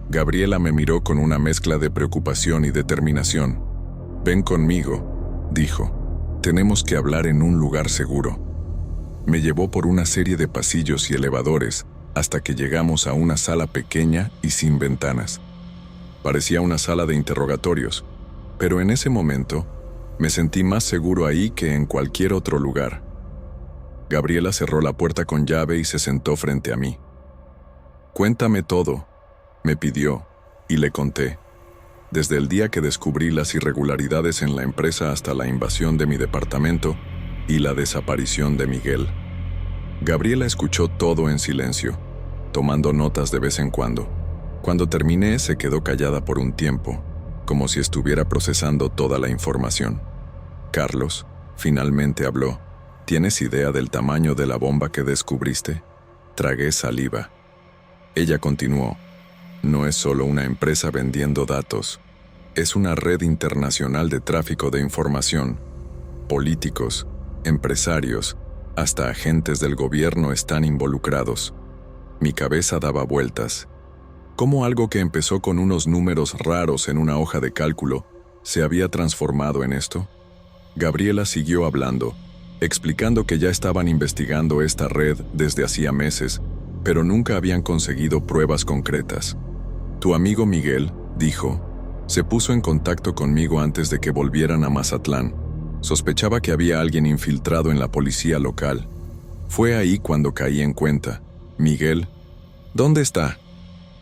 Gabriela me miró con una mezcla de preocupación y determinación. Ven conmigo, dijo. Tenemos que hablar en un lugar seguro. Me llevó por una serie de pasillos y elevadores hasta que llegamos a una sala pequeña y sin ventanas. Parecía una sala de interrogatorios, pero en ese momento me sentí más seguro ahí que en cualquier otro lugar. Gabriela cerró la puerta con llave y se sentó frente a mí. Cuéntame todo, me pidió, y le conté. Desde el día que descubrí las irregularidades en la empresa hasta la invasión de mi departamento y la desaparición de Miguel. Gabriela escuchó todo en silencio, tomando notas de vez en cuando. Cuando terminé, se quedó callada por un tiempo, como si estuviera procesando toda la información. Carlos, finalmente habló. ¿Tienes idea del tamaño de la bomba que descubriste? Tragué saliva. Ella continuó. No es solo una empresa vendiendo datos. Es una red internacional de tráfico de información. Políticos, empresarios, hasta agentes del gobierno están involucrados. Mi cabeza daba vueltas. ¿Cómo algo que empezó con unos números raros en una hoja de cálculo se había transformado en esto? Gabriela siguió hablando, explicando que ya estaban investigando esta red desde hacía meses, pero nunca habían conseguido pruebas concretas. Tu amigo Miguel, dijo, se puso en contacto conmigo antes de que volvieran a Mazatlán. Sospechaba que había alguien infiltrado en la policía local. Fue ahí cuando caí en cuenta. Miguel, ¿dónde está?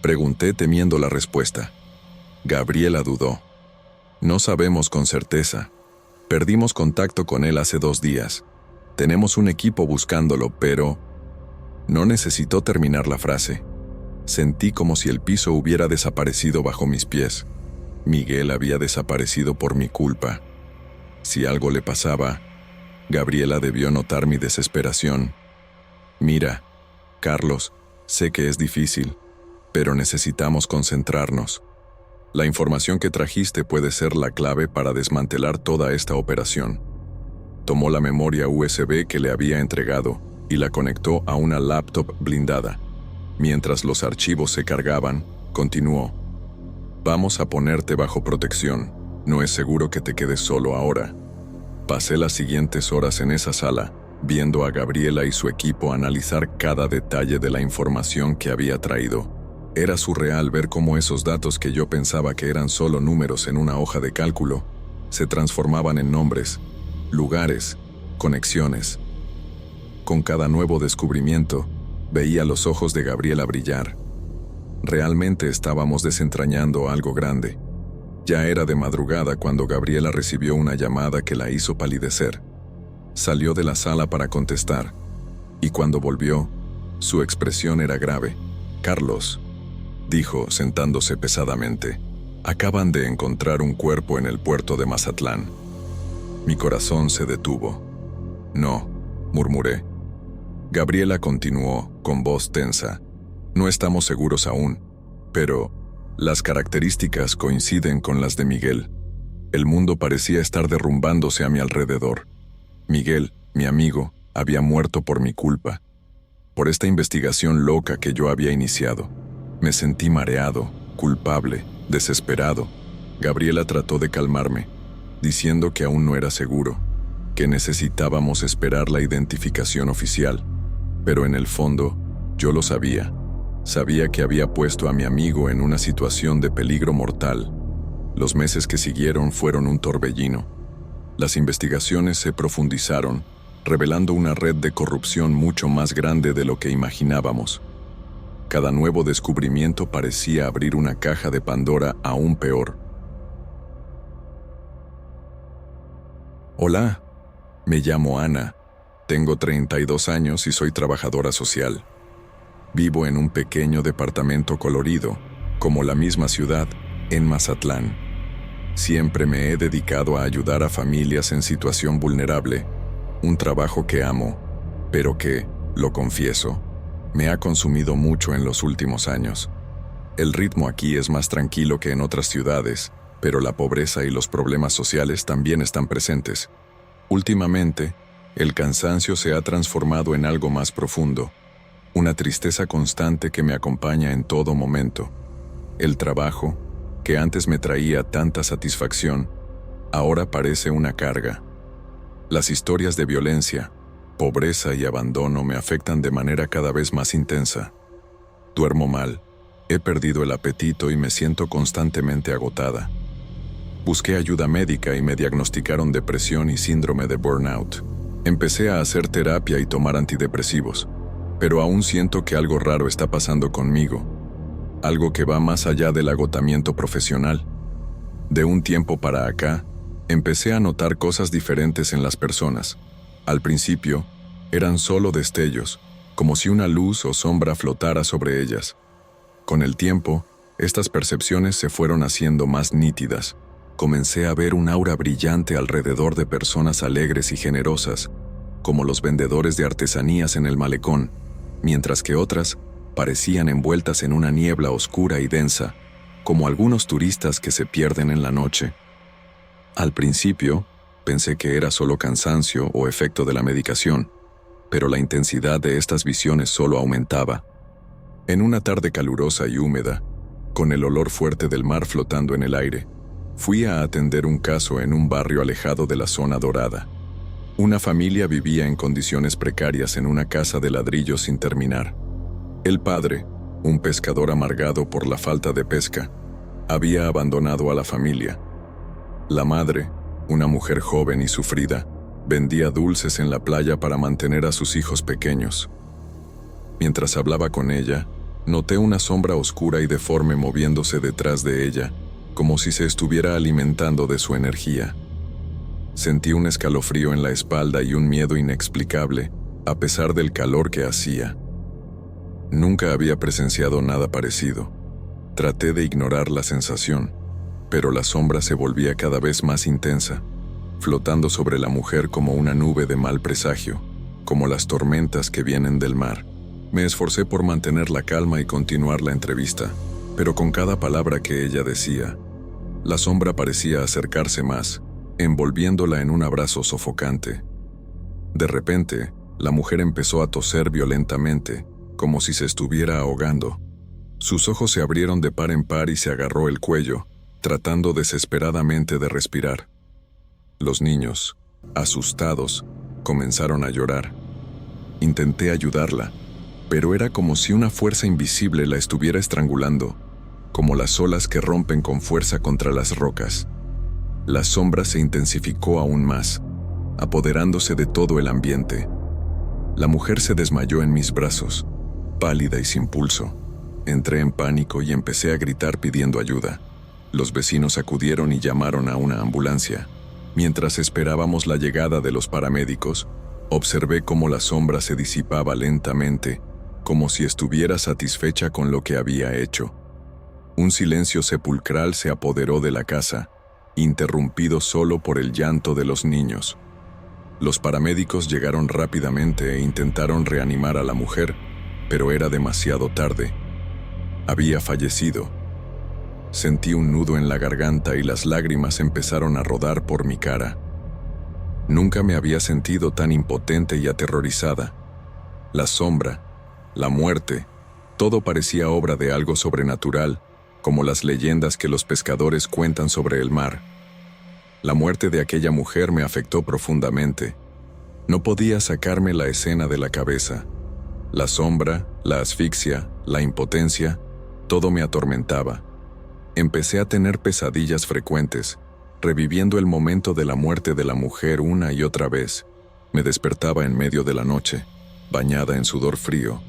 Pregunté temiendo la respuesta. Gabriela dudó. No sabemos con certeza. Perdimos contacto con él hace 2 días. Tenemos un equipo buscándolo, pero... No necesitó terminar la frase. Sentí como si el piso hubiera desaparecido bajo mis pies. Miguel había desaparecido por mi culpa. Si algo le pasaba, Gabriela debió notar mi desesperación. Mira, Carlos, sé que es difícil, pero necesitamos concentrarnos. La información que trajiste puede ser la clave para desmantelar toda esta operación. Tomó la memoria USB que le había entregado y la conectó a una laptop blindada. Mientras los archivos se cargaban, continuó. Vamos a ponerte bajo protección. No es seguro que te quedes solo ahora. Pasé las siguientes horas en esa sala, viendo a Gabriela y su equipo analizar cada detalle de la información que había traído. Era surreal ver cómo esos datos que yo pensaba que eran solo números en una hoja de cálculo, se transformaban en nombres, lugares, conexiones. Con cada nuevo descubrimiento, veía los ojos de Gabriela brillar. Realmente estábamos desentrañando algo grande. Ya era de madrugada cuando Gabriela recibió una llamada que la hizo palidecer. Salió de la sala para contestar, y cuando volvió, su expresión era grave. «Carlos», dijo, sentándose pesadamente, «acaban de encontrar un cuerpo en el puerto de Mazatlán». Mi corazón se detuvo. «No», murmuré. Gabriela continuó, con voz tensa. «No estamos seguros aún, pero las características coinciden con las de Miguel. El mundo parecía estar derrumbándose a mi alrededor. Miguel, mi amigo, había muerto por mi culpa, por esta investigación loca que yo había iniciado. Me sentí mareado, culpable, desesperado». Gabriela trató de calmarme, diciendo que aún no era seguro, que necesitábamos esperar la identificación oficial. Pero en el fondo, yo lo sabía. Sabía que había puesto a mi amigo en una situación de peligro mortal. Los meses que siguieron fueron un torbellino. Las investigaciones se profundizaron, revelando una red de corrupción mucho más grande de lo que imaginábamos. Cada nuevo descubrimiento parecía abrir una caja de Pandora aún peor. «Hola, me llamo Ana. Tengo 32 años y soy trabajadora social. Vivo en un pequeño departamento colorido, como la misma ciudad, en Mazatlán. Siempre me he dedicado a ayudar a familias en situación vulnerable, un trabajo que amo, pero que, lo confieso, me ha consumido mucho en los últimos años. El ritmo aquí es más tranquilo que en otras ciudades, pero la pobreza y los problemas sociales también están presentes. Últimamente, el cansancio se ha transformado en algo más profundo, una tristeza constante que me acompaña en todo momento. El trabajo, que antes me traía tanta satisfacción, ahora parece una carga. Las historias de violencia, pobreza y abandono me afectan de manera cada vez más intensa. Duermo mal, he perdido el apetito y me siento constantemente agotada. Busqué ayuda médica y me diagnosticaron depresión y síndrome de burnout. Empecé a hacer terapia y tomar antidepresivos, pero aún siento que algo raro está pasando conmigo, algo que va más allá del agotamiento profesional. De un tiempo para acá, empecé a notar cosas diferentes en las personas. Al principio, eran solo destellos, como si una luz o sombra flotara sobre ellas. Con el tiempo, estas percepciones se fueron haciendo más nítidas. Comencé a ver un aura brillante alrededor de personas alegres y generosas, como los vendedores de artesanías en el malecón, mientras que otras parecían envueltas en una niebla oscura y densa, como algunos turistas que se pierden en la noche. Al principio, pensé que era solo cansancio o efecto de la medicación, pero la intensidad de estas visiones solo aumentaba. En una tarde calurosa y húmeda, con el olor fuerte del mar flotando en el aire, fui a atender un caso en un barrio alejado de la zona dorada. Una familia vivía en condiciones precarias en una casa de ladrillo sin terminar. El padre, un pescador amargado por la falta de pesca, había abandonado a la familia. La madre, una mujer joven y sufrida, vendía dulces en la playa para mantener a sus hijos pequeños. Mientras hablaba con ella, noté una sombra oscura y deforme moviéndose detrás de ella, como si se estuviera alimentando de su energía. Sentí un escalofrío en la espalda y un miedo inexplicable, a pesar del calor que hacía. Nunca había presenciado nada parecido. Traté de ignorar la sensación, pero la sombra se volvía cada vez más intensa, flotando sobre la mujer como una nube de mal presagio, como las tormentas que vienen del mar. Me esforcé por mantener la calma y continuar la entrevista, pero con cada palabra que ella decía, la sombra parecía acercarse más, envolviéndola en un abrazo sofocante. De repente, la mujer empezó a toser violentamente, como si se estuviera ahogando. Sus ojos se abrieron de par en par y se agarró el cuello, tratando desesperadamente de respirar. Los niños, asustados, comenzaron a llorar. Intenté ayudarla, pero era como si una fuerza invisible la estuviera estrangulando, como las olas que rompen con fuerza contra las rocas. La sombra se intensificó aún más, apoderándose de todo el ambiente. La mujer se desmayó en mis brazos, pálida y sin pulso. Entré en pánico y empecé a gritar pidiendo ayuda. Los vecinos acudieron y llamaron a una ambulancia. Mientras esperábamos la llegada de los paramédicos, observé cómo la sombra se disipaba lentamente, como si estuviera satisfecha con lo que había hecho. Un silencio sepulcral se apoderó de la casa, interrumpido solo por el llanto de los niños. Los paramédicos llegaron rápidamente e intentaron reanimar a la mujer, pero era demasiado tarde. Había fallecido. Sentí un nudo en la garganta y las lágrimas empezaron a rodar por mi cara. Nunca me había sentido tan impotente y aterrorizada. La sombra, la muerte, todo parecía obra de algo sobrenatural, como las leyendas que los pescadores cuentan sobre el mar. La muerte de aquella mujer me afectó profundamente. No podía sacarme la escena de la cabeza. La sombra, la asfixia, la impotencia, todo me atormentaba. Empecé a tener pesadillas frecuentes, reviviendo el momento de la muerte de la mujer una y otra vez. Me despertaba en medio de la noche, bañada en sudor frío,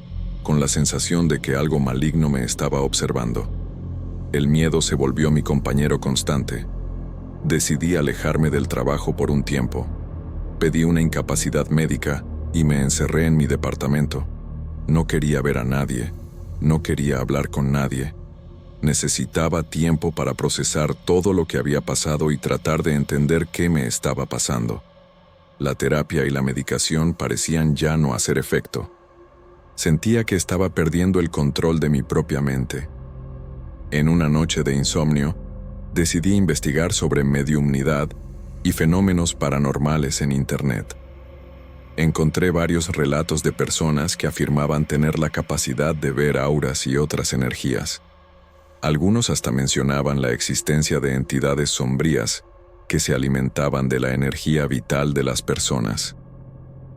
con la sensación de que algo maligno me estaba observando. El miedo se volvió mi compañero constante. Decidí alejarme del trabajo por un tiempo. Pedí una incapacidad médica y me encerré en mi departamento. No quería ver a nadie, no quería hablar con nadie. Necesitaba tiempo para procesar todo lo que había pasado y tratar de entender qué me estaba pasando. La terapia y la medicación parecían ya no hacer efecto. Sentía que estaba perdiendo el control de mi propia mente. En una noche de insomnio, decidí investigar sobre mediumnidad y fenómenos paranormales en Internet. Encontré varios relatos de personas que afirmaban tener la capacidad de ver auras y otras energías. Algunos hasta mencionaban la existencia de entidades sombrías que se alimentaban de la energía vital de las personas.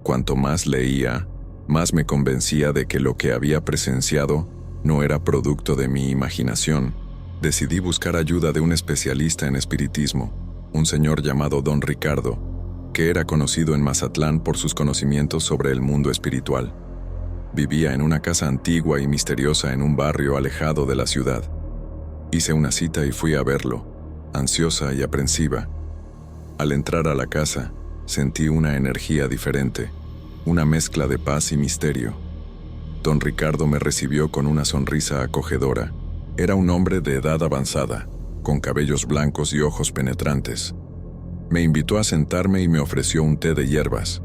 Cuanto más leía, más me convencía de que lo que había presenciado no era producto de mi imaginación. Decidí buscar ayuda de un especialista en espiritismo, un señor llamado Don Ricardo, que era conocido en Mazatlán por sus conocimientos sobre el mundo espiritual. Vivía en una casa antigua y misteriosa en un barrio alejado de la ciudad. Hice una cita y fui a verlo, ansiosa y aprensiva. Al entrar a la casa, sentí una energía diferente, una mezcla de paz y misterio. Don Ricardo me recibió con una sonrisa acogedora. Era un hombre de edad avanzada, con cabellos blancos y ojos penetrantes. Me invitó a sentarme y me ofreció un té de hierbas.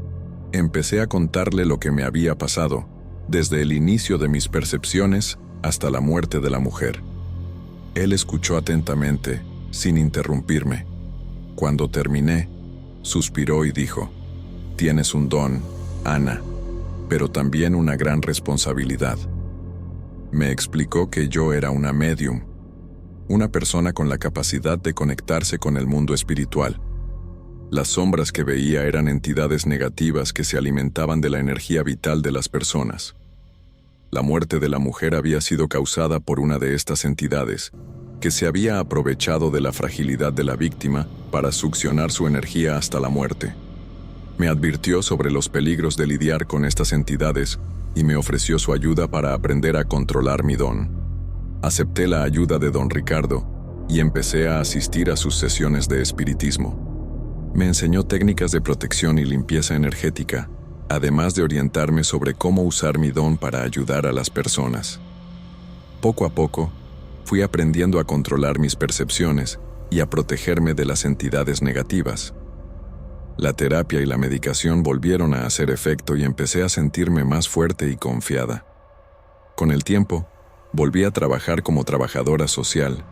Empecé a contarle lo que me había pasado, desde el inicio de mis percepciones hasta la muerte de la mujer. Él escuchó atentamente, sin interrumpirme. Cuando terminé, suspiró y dijo: «Tienes un don, Ana, pero también una gran responsabilidad». Me explicó que yo era una médium, una persona con la capacidad de conectarse con el mundo espiritual. Las sombras que veía eran entidades negativas que se alimentaban de la energía vital de las personas. La muerte de la mujer había sido causada por una de estas entidades, que se había aprovechado de la fragilidad de la víctima para succionar su energía hasta la muerte. Me advirtió sobre los peligros de lidiar con estas entidades y me ofreció su ayuda para aprender a controlar mi don. Acepté la ayuda de don Ricardo y empecé a asistir a sus sesiones de espiritismo. Me enseñó técnicas de protección y limpieza energética, además de orientarme sobre cómo usar mi don para ayudar a las personas. Poco a poco, fui aprendiendo a controlar mis percepciones y a protegerme de las entidades negativas. La terapia y la medicación volvieron a hacer efecto y empecé a sentirme más fuerte y confiada. Con el tiempo, volví a trabajar como trabajadora social,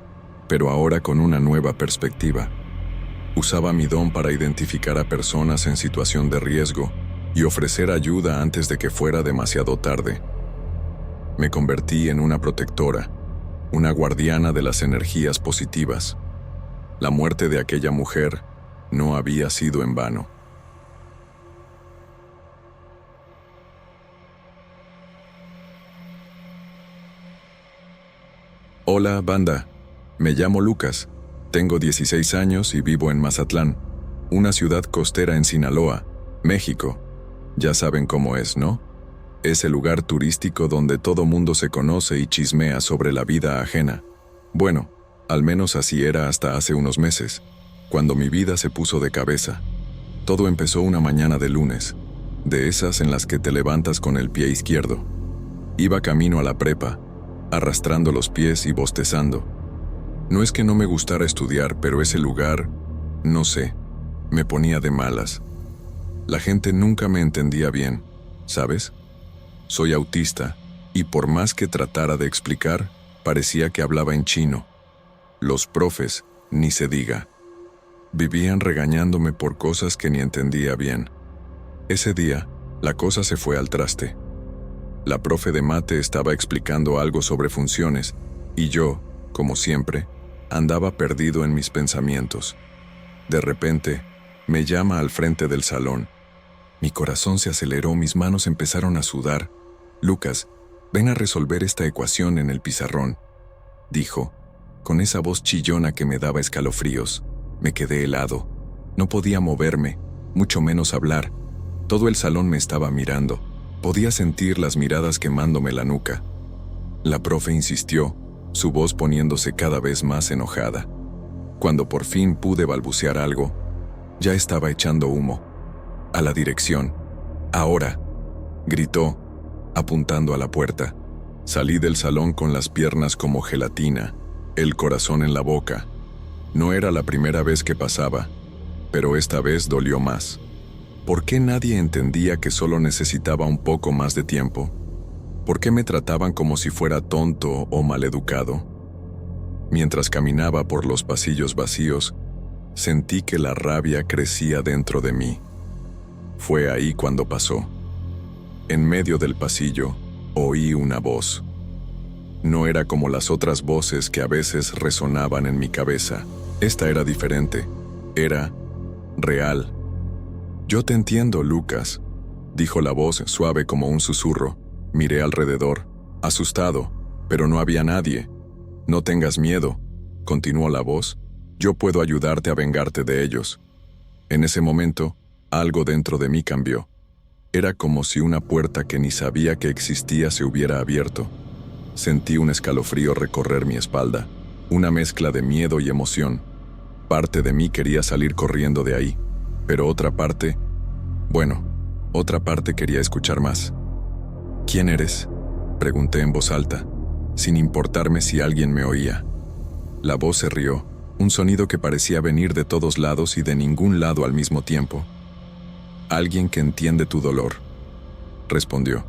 pero ahora con una nueva perspectiva. Usaba mi don para identificar a personas en situación de riesgo y ofrecer ayuda antes de que fuera demasiado tarde. Me convertí en una protectora, una guardiana de las energías positivas. La muerte de aquella mujer no había sido en vano. Hola, banda. Me llamo Lucas. Tengo 16 años y vivo en Mazatlán, una ciudad costera en Sinaloa, México. Ya saben cómo es, ¿no? Es el lugar turístico donde todo mundo se conoce y chismea sobre la vida ajena. Bueno, al menos así era hasta hace unos meses, cuando mi vida se puso de cabeza. Todo empezó una mañana de lunes, de esas en las que te levantas con el pie izquierdo. Iba camino a la prepa, arrastrando los pies y bostezando. No es que no me gustara estudiar, pero ese lugar, no sé, me ponía de malas. La gente nunca me entendía bien, ¿sabes? Soy autista, y por más que tratara de explicar, parecía que hablaba en chino. Los profes, ni se diga. Vivían regañándome por cosas que ni entendía bien. Ese día, la cosa se fue al traste. La profe de mate estaba explicando algo sobre funciones, y yo, como siempre, andaba perdido en mis pensamientos. De repente, me llama al frente del salón. Mi corazón se aceleró, mis manos empezaron a sudar. «Lucas, ven a resolver esta ecuación en el pizarrón», dijo, con esa voz chillona que me daba escalofríos. Me quedé helado. No podía moverme, mucho menos hablar. Todo el salón me estaba mirando. Podía sentir las miradas quemándome la nuca. La profe insistió, su voz poniéndose cada vez más enojada. Cuando por fin pude balbucear algo, ya estaba echando humo. «A la dirección. Ahora», gritó, apuntando a la puerta. Salí del salón con las piernas como gelatina, el corazón en la boca. No era la primera vez que pasaba, pero esta vez dolió más. ¿Por qué nadie entendía que solo necesitaba un poco más de tiempo? ¿Por qué me trataban como si fuera tonto o maleducado? Mientras caminaba por los pasillos vacíos, sentí que la rabia crecía dentro de mí. Fue ahí cuando pasó. En medio del pasillo, oí una voz. No era como las otras voces que a veces resonaban en mi cabeza. Esta era diferente. Era real. «Yo te entiendo, Lucas», dijo la voz suave como un susurro. Miré alrededor, asustado, pero no había nadie. «No tengas miedo», continuó la voz. «Yo puedo ayudarte a vengarte de ellos». En ese momento, algo dentro de mí cambió. Era como si una puerta que ni sabía que existía se hubiera abierto. Sentí un escalofrío recorrer mi espalda, una mezcla de miedo y emoción. Parte de mí quería salir corriendo de ahí, pero otra parte quería escuchar más. «¿Quién eres?», pregunté en voz alta, sin importarme si alguien me oía. La voz se rió, un sonido que parecía venir de todos lados y de ningún lado al mismo tiempo. «Alguien que entiende tu dolor», respondió.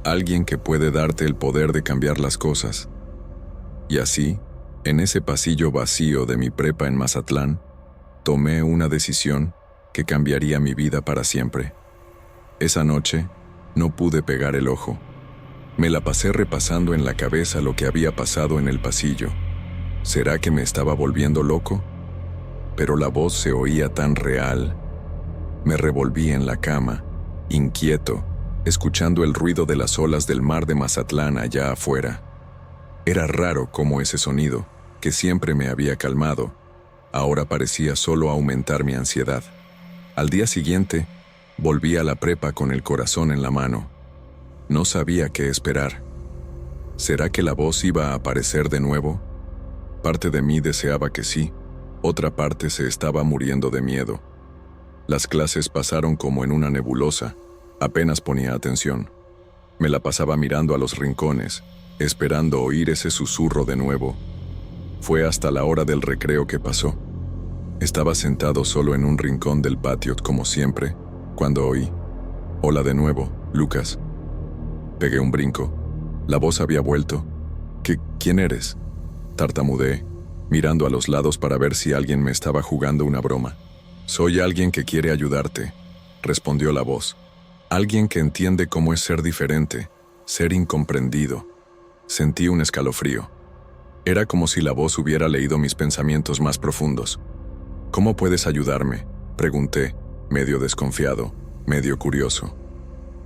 «Alguien que puede darte el poder de cambiar las cosas». Y así, en ese pasillo vacío de mi prepa en Mazatlán, tomé una decisión que cambiaría mi vida para siempre. Esa noche, no pude pegar el ojo. Me la pasé repasando en la cabeza lo que había pasado en el pasillo. ¿Será que me estaba volviendo loco? Pero la voz se oía tan real. Me revolví en la cama, inquieto, escuchando el ruido de las olas del mar de Mazatlán allá afuera. Era raro cómo ese sonido, que siempre me había calmado, ahora parecía solo aumentar mi ansiedad. Al día siguiente, volví a la prepa con el corazón en la mano. No sabía qué esperar. ¿Será que la voz iba a aparecer de nuevo? Parte de mí deseaba que sí, otra parte se estaba muriendo de miedo. Las clases pasaron como en una nebulosa. Apenas ponía atención. Me la pasaba mirando a los rincones, esperando oír ese susurro de nuevo. Fue hasta la hora del recreo que pasó. Estaba sentado solo en un rincón del patio, como siempre, cuando oí: «Hola de nuevo, Lucas». Pegué un brinco. La voz había vuelto. ¿Quién eres?», tartamudeé, mirando a los lados para ver si alguien me estaba jugando una broma. «Soy alguien que quiere ayudarte», respondió la voz. «Alguien que entiende cómo es ser diferente, ser incomprendido». Sentí un escalofrío. Era como si la voz hubiera leído mis pensamientos más profundos. «¿Cómo puedes ayudarme?», pregunté, medio desconfiado, medio curioso.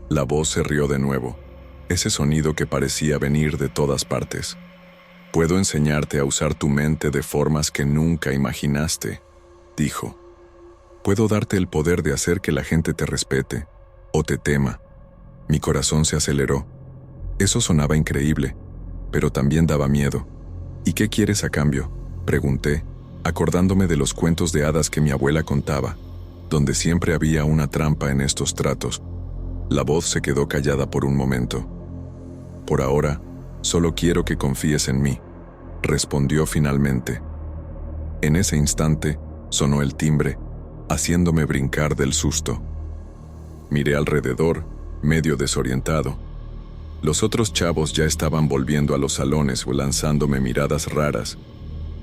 La voz se rió de nuevo, ese sonido que parecía venir de todas partes. «Puedo enseñarte a usar tu mente de formas que nunca imaginaste», dijo. «Puedo darte el poder de hacer que la gente te respete o te tema». Mi corazón se aceleró. Eso sonaba increíble, pero también daba miedo. «¿Y qué quieres a cambio?», pregunté, acordándome de los cuentos de hadas que mi abuela contaba, donde siempre había una trampa en estos tratos. La voz se quedó callada por un momento. «Por ahora, solo quiero que confíes en mí», respondió finalmente. En ese instante, sonó el timbre, haciéndome brincar del susto. Miré alrededor, medio desorientado. Los otros chavos ya estaban volviendo a los salones o lanzándome miradas raras.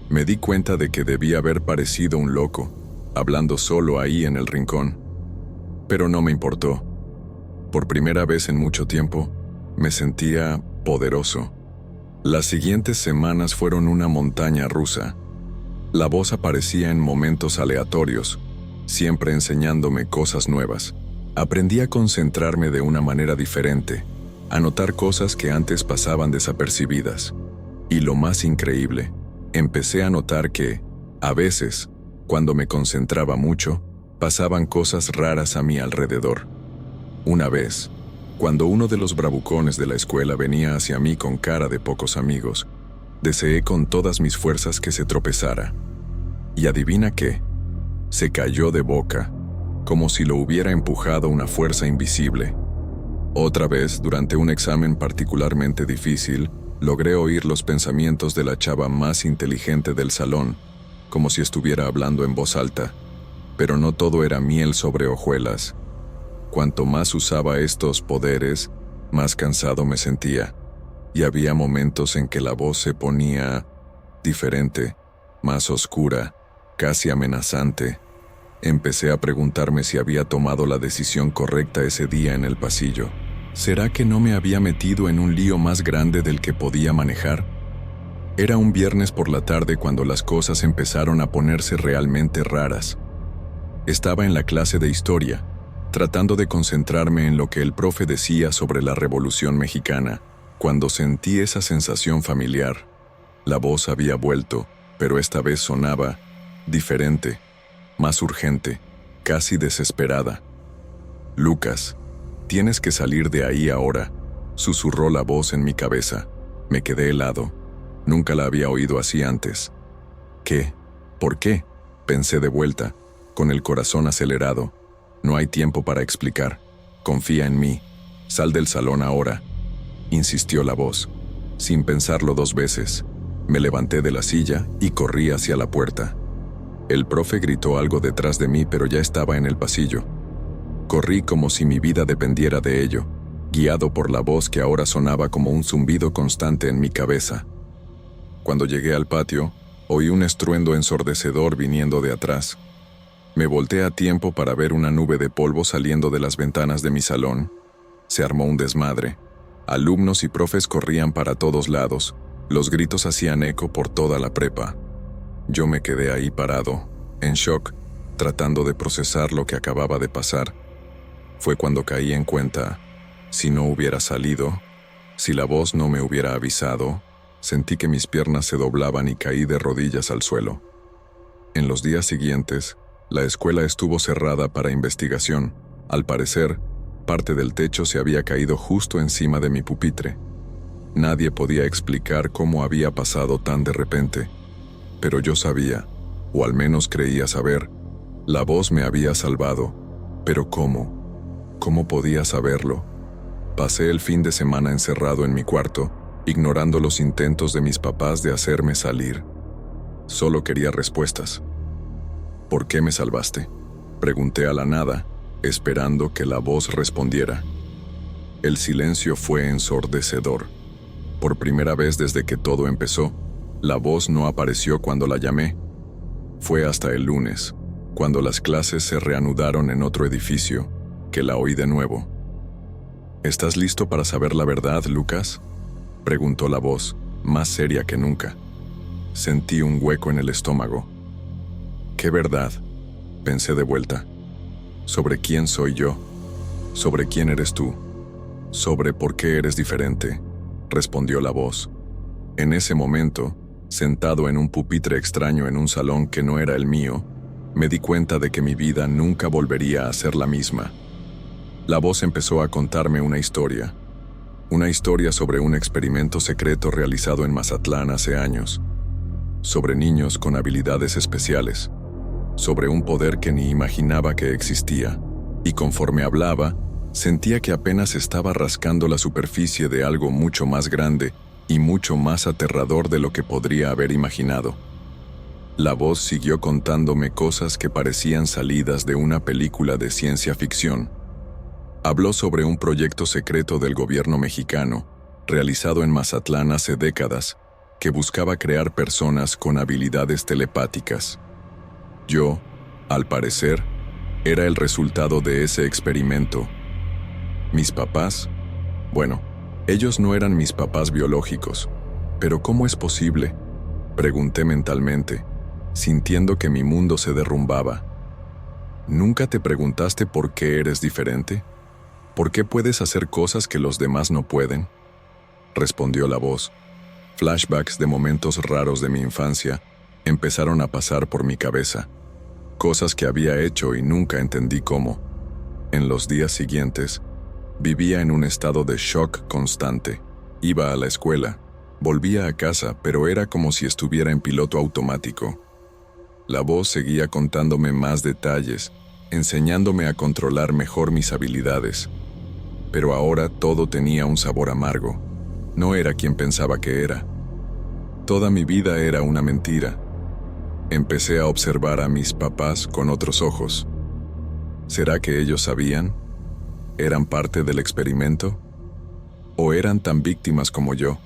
Me di cuenta de que debía haber parecido un loco, hablando solo ahí en el rincón. Pero no me importó. Por primera vez en mucho tiempo, me sentía poderoso. Las siguientes semanas fueron una montaña rusa. La voz aparecía en momentos aleatorios, siempre enseñándome cosas nuevas. Aprendí a concentrarme de una manera diferente, a notar cosas que antes pasaban desapercibidas. Y lo más increíble, empecé a notar que, a veces, cuando me concentraba mucho, pasaban cosas raras a mi alrededor. Una vez, cuando uno de los bravucones de la escuela venía hacia mí con cara de pocos amigos, deseé con todas mis fuerzas que se tropezara. Y adivina qué, se cayó de boca, como si lo hubiera empujado una fuerza invisible. Otra vez, durante un examen particularmente difícil, logré oír los pensamientos de la chava más inteligente del salón, como si estuviera hablando en voz alta. Pero no todo era miel sobre hojuelas. Cuanto más usaba estos poderes, más cansado me sentía, y había momentos en que la voz se ponía diferente, más oscura, casi amenazante. Empecé a preguntarme si había tomado la decisión correcta ese día en el pasillo. ¿Será que no me había metido en un lío más grande del que podía manejar? Era un viernes por la tarde cuando las cosas empezaron a ponerse realmente raras. Estaba en la clase de historia, tratando de concentrarme en lo que el profe decía sobre la Revolución Mexicana, cuando sentí esa sensación familiar. La voz había vuelto, pero esta vez sonaba diferente, más urgente, casi desesperada. «Lucas, tienes que salir de ahí ahora», susurró la voz en mi cabeza. Me quedé helado. Nunca la había oído así antes. «¿Qué? ¿Por qué?», pensé de vuelta, con el corazón acelerado. «No hay tiempo para explicar. Confía en mí. Sal del salón ahora», insistió la voz. Sin pensarlo dos veces, me levanté de la silla y corrí hacia la puerta. El profe gritó algo detrás de mí, pero ya estaba en el pasillo. Corrí como si mi vida dependiera de ello, guiado por la voz que ahora sonaba como un zumbido constante en mi cabeza. Cuando llegué al patio, oí un estruendo ensordecedor viniendo de atrás. Me volteé a tiempo para ver una nube de polvo saliendo de las ventanas de mi salón. Se armó un desmadre. Alumnos y profes corrían para todos lados. Los gritos hacían eco por toda la prepa. Yo me quedé ahí parado, en shock, tratando de procesar lo que acababa de pasar. Fue cuando caí en cuenta, si no hubiera salido, si la voz no me hubiera avisado, sentí que mis piernas se doblaban y caí de rodillas al suelo. En los días siguientes, la escuela estuvo cerrada para investigación. Al parecer, parte del techo se había caído justo encima de mi pupitre. Nadie podía explicar cómo había pasado tan de repente, pero yo sabía, o al menos creía saber, La voz me había salvado, pero ¿cómo? ¿Cómo podía saberlo? Pasé el fin de semana encerrado en mi cuarto, ignorando los intentos de mis papás de hacerme salir. Solo quería respuestas. ¿Por qué me salvaste?, pregunté a la nada, esperando que la voz respondiera. El silencio fue ensordecedor. Por primera vez desde que todo empezó, la voz no apareció cuando la llamé. Fue hasta el lunes, cuando las clases se reanudaron en otro edificio, que la oí de nuevo. ¿Estás listo para saber la verdad, Lucas?, preguntó la voz, más seria que nunca. Sentí un hueco en el estómago. ¿Qué verdad?, pensé de vuelta. ¿Sobre quién soy yo? ¿Sobre quién eres tú? ¿Sobre por qué eres diferente?, respondió la voz. En ese momento, sentado en un pupitre extraño en un salón que no era el mío, me di cuenta de que mi vida nunca volvería a ser la misma. La voz empezó a contarme una historia sobre un experimento secreto realizado en Mazatlán hace años, sobre niños con habilidades especiales, sobre un poder que ni imaginaba que existía, y conforme hablaba, sentía que apenas estaba rascando la superficie de algo mucho más grande y mucho más aterrador de lo que podría haber imaginado. La voz siguió contándome cosas que parecían salidas de una película de ciencia ficción. Habló sobre un proyecto secreto del gobierno mexicano, realizado en Mazatlán hace décadas, que buscaba crear personas con habilidades telepáticas. Yo, al parecer, era el resultado de ese experimento. Mis papás, bueno, ellos no eran mis papás biológicos, pero ¿cómo es posible?, pregunté mentalmente, sintiendo que mi mundo se derrumbaba. ¿Nunca te preguntaste por qué eres diferente? ¿Por qué puedes hacer cosas que los demás no pueden?, respondió la voz. Flashbacks de momentos raros de mi infancia empezaron a pasar por mi cabeza, cosas que había hecho y nunca entendí cómo. En los días siguientes, vivía en un estado de shock constante. Iba a la escuela, volvía a casa, pero era como si estuviera en piloto automático. La voz seguía contándome más detalles, enseñándome a controlar mejor mis habilidades. Pero ahora todo tenía un sabor amargo. No era quien pensaba que era. Toda mi vida era una mentira. Empecé a observar a mis papás con otros ojos. ¿Será que ellos sabían? ¿Eran parte del experimento? ¿O eran tan víctimas como yo?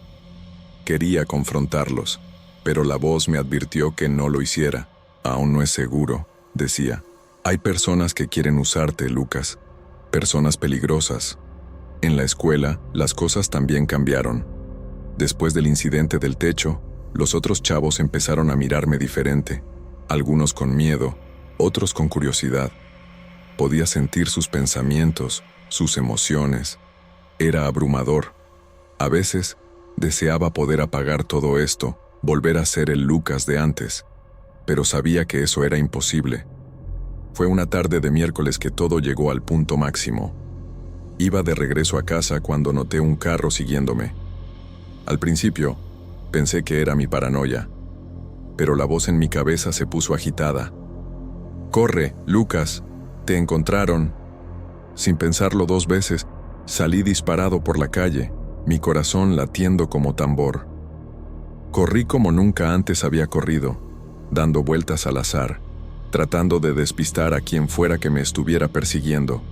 Quería confrontarlos, pero la voz me advirtió que no lo hiciera. Aún no es seguro, decía. Hay personas que quieren usarte, Lucas. Personas peligrosas. En la escuela, las cosas también cambiaron. Después del incidente del techo, los otros chavos empezaron a mirarme diferente. Algunos con miedo, otros con curiosidad. Podía sentir sus pensamientos, sus emociones. Era abrumador. A veces, deseaba poder apagar todo esto, volver a ser el Lucas de antes. Pero sabía que eso era imposible. Fue una tarde de miércoles que todo llegó al punto máximo. Iba de regreso a casa cuando noté un carro siguiéndome. Al principio, pensé que era mi paranoia, pero la voz en mi cabeza se puso agitada. «Corre, Lucas, te encontraron». Sin pensarlo 2 veces, salí disparado por la calle, mi corazón latiendo como tambor. Corrí como nunca antes había corrido, dando vueltas al azar, tratando de despistar a quien fuera que me estuviera persiguiendo.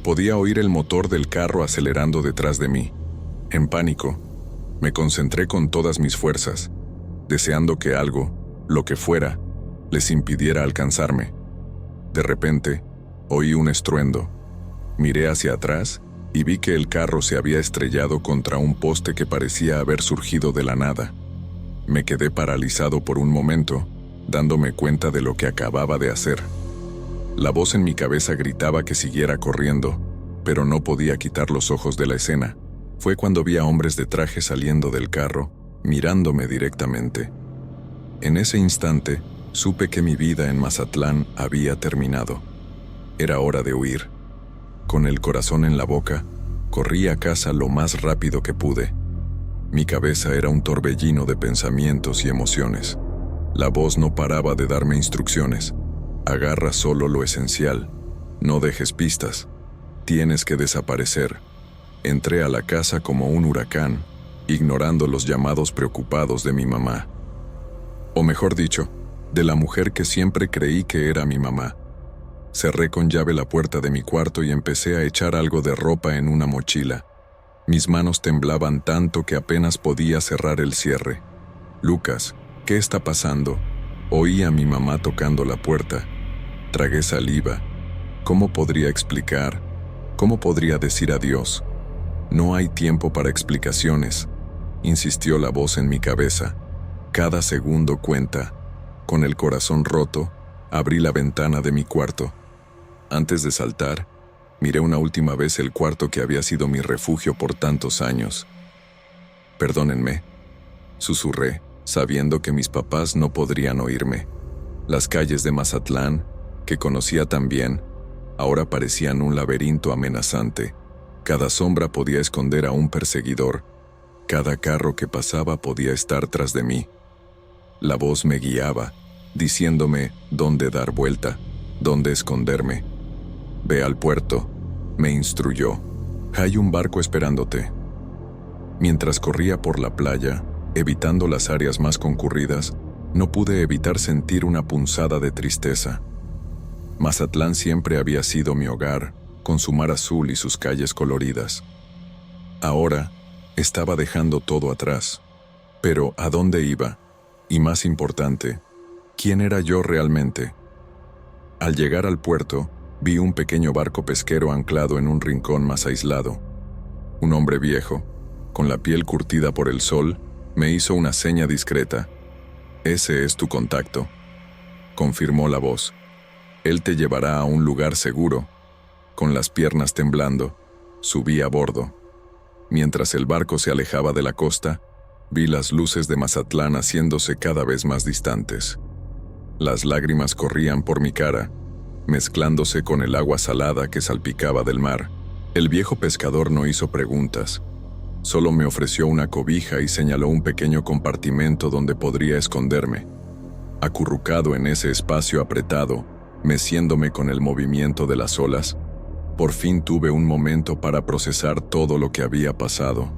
Podía oír el motor del carro acelerando detrás de mí. En pánico, me concentré con todas mis fuerzas, deseando que algo, lo que fuera, les impidiera alcanzarme. De repente, oí un estruendo. Miré hacia atrás y vi que el carro se había estrellado contra un poste que parecía haber surgido de la nada. Me quedé paralizado por un momento, dándome cuenta de lo que acababa de hacer. La voz en mi cabeza gritaba que siguiera corriendo, pero no podía quitar los ojos de la escena. Fue cuando vi a hombres de traje saliendo del carro, mirándome directamente. En ese instante, supe que mi vida en Mazatlán había terminado. Era hora de huir. Con el corazón en la boca, corrí a casa lo más rápido que pude. Mi cabeza era un torbellino de pensamientos y emociones. La voz no paraba de darme instrucciones. Agarra solo lo esencial. No dejes pistas. Tienes que desaparecer. Entré a la casa como un huracán, ignorando los llamados preocupados de mi mamá. O mejor dicho, de la mujer que siempre creí que era mi mamá. Cerré con llave la puerta de mi cuarto y empecé a echar algo de ropa en una mochila. Mis manos temblaban tanto que apenas podía cerrar el cierre. Lucas, ¿qué está pasando? Oí a mi mamá tocando la puerta. Tragué saliva. ¿Cómo podría explicar? ¿Cómo podría decir adiós? No hay tiempo para explicaciones, insistió la voz en mi cabeza. Cada segundo cuenta. Con el corazón roto, abrí la ventana de mi cuarto. Antes de saltar, miré una última vez el cuarto que había sido mi refugio por tantos años. Perdónenme, susurré, sabiendo que mis papás no podrían oírme. Las calles de Mazatlán, que conocía tan bien, ahora parecían un laberinto amenazante. Cada sombra podía esconder a un perseguidor. Cada carro que pasaba podía estar tras de mí. La voz me guiaba, diciéndome dónde dar vuelta, dónde esconderme. Ve al puerto, me instruyó. Hay un barco esperándote. Mientras corría por la playa, evitando las áreas más concurridas, no pude evitar sentir una punzada de tristeza. Mazatlán siempre había sido mi hogar, con su mar azul y sus calles coloridas. Ahora, estaba dejando todo atrás. Pero, ¿a dónde iba? Y más importante, ¿quién era yo realmente? Al llegar al puerto, vi un pequeño barco pesquero anclado en un rincón más aislado. Un hombre viejo, con la piel curtida por el sol, me hizo una seña discreta. «Ese es tu contacto», confirmó la voz. «Él te llevará a un lugar seguro». Con las piernas temblando, subí a bordo. Mientras el barco se alejaba de la costa, vi las luces de Mazatlán haciéndose cada vez más distantes. Las lágrimas corrían por mi cara, mezclándose con el agua salada que salpicaba del mar. El viejo pescador no hizo preguntas. Solo me ofreció una cobija y señaló un pequeño compartimento donde podría esconderme. Acurrucado en ese espacio apretado, meciéndome con el movimiento de las olas, por fin tuve un momento para procesar todo lo que había pasado.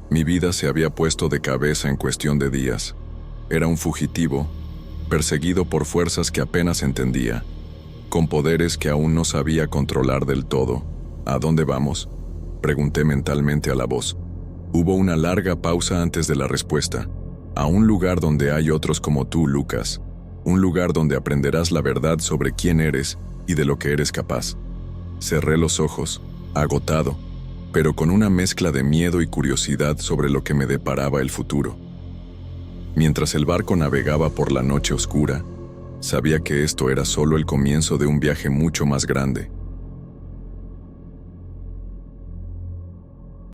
Mi vida se había puesto de cabeza en cuestión de días. Era un fugitivo, perseguido por fuerzas que apenas entendía, con poderes que aún no sabía controlar del todo. ¿A dónde vamos?, pregunté mentalmente a la voz. Hubo una larga pausa antes de la respuesta. A un lugar donde hay otros como tú, Lucas. Un lugar donde aprenderás la verdad sobre quién eres y de lo que eres capaz. Cerré los ojos, agotado, pero con una mezcla de miedo y curiosidad sobre lo que me deparaba el futuro. Mientras el barco navegaba por la noche oscura, sabía que esto era solo el comienzo de un viaje mucho más grande.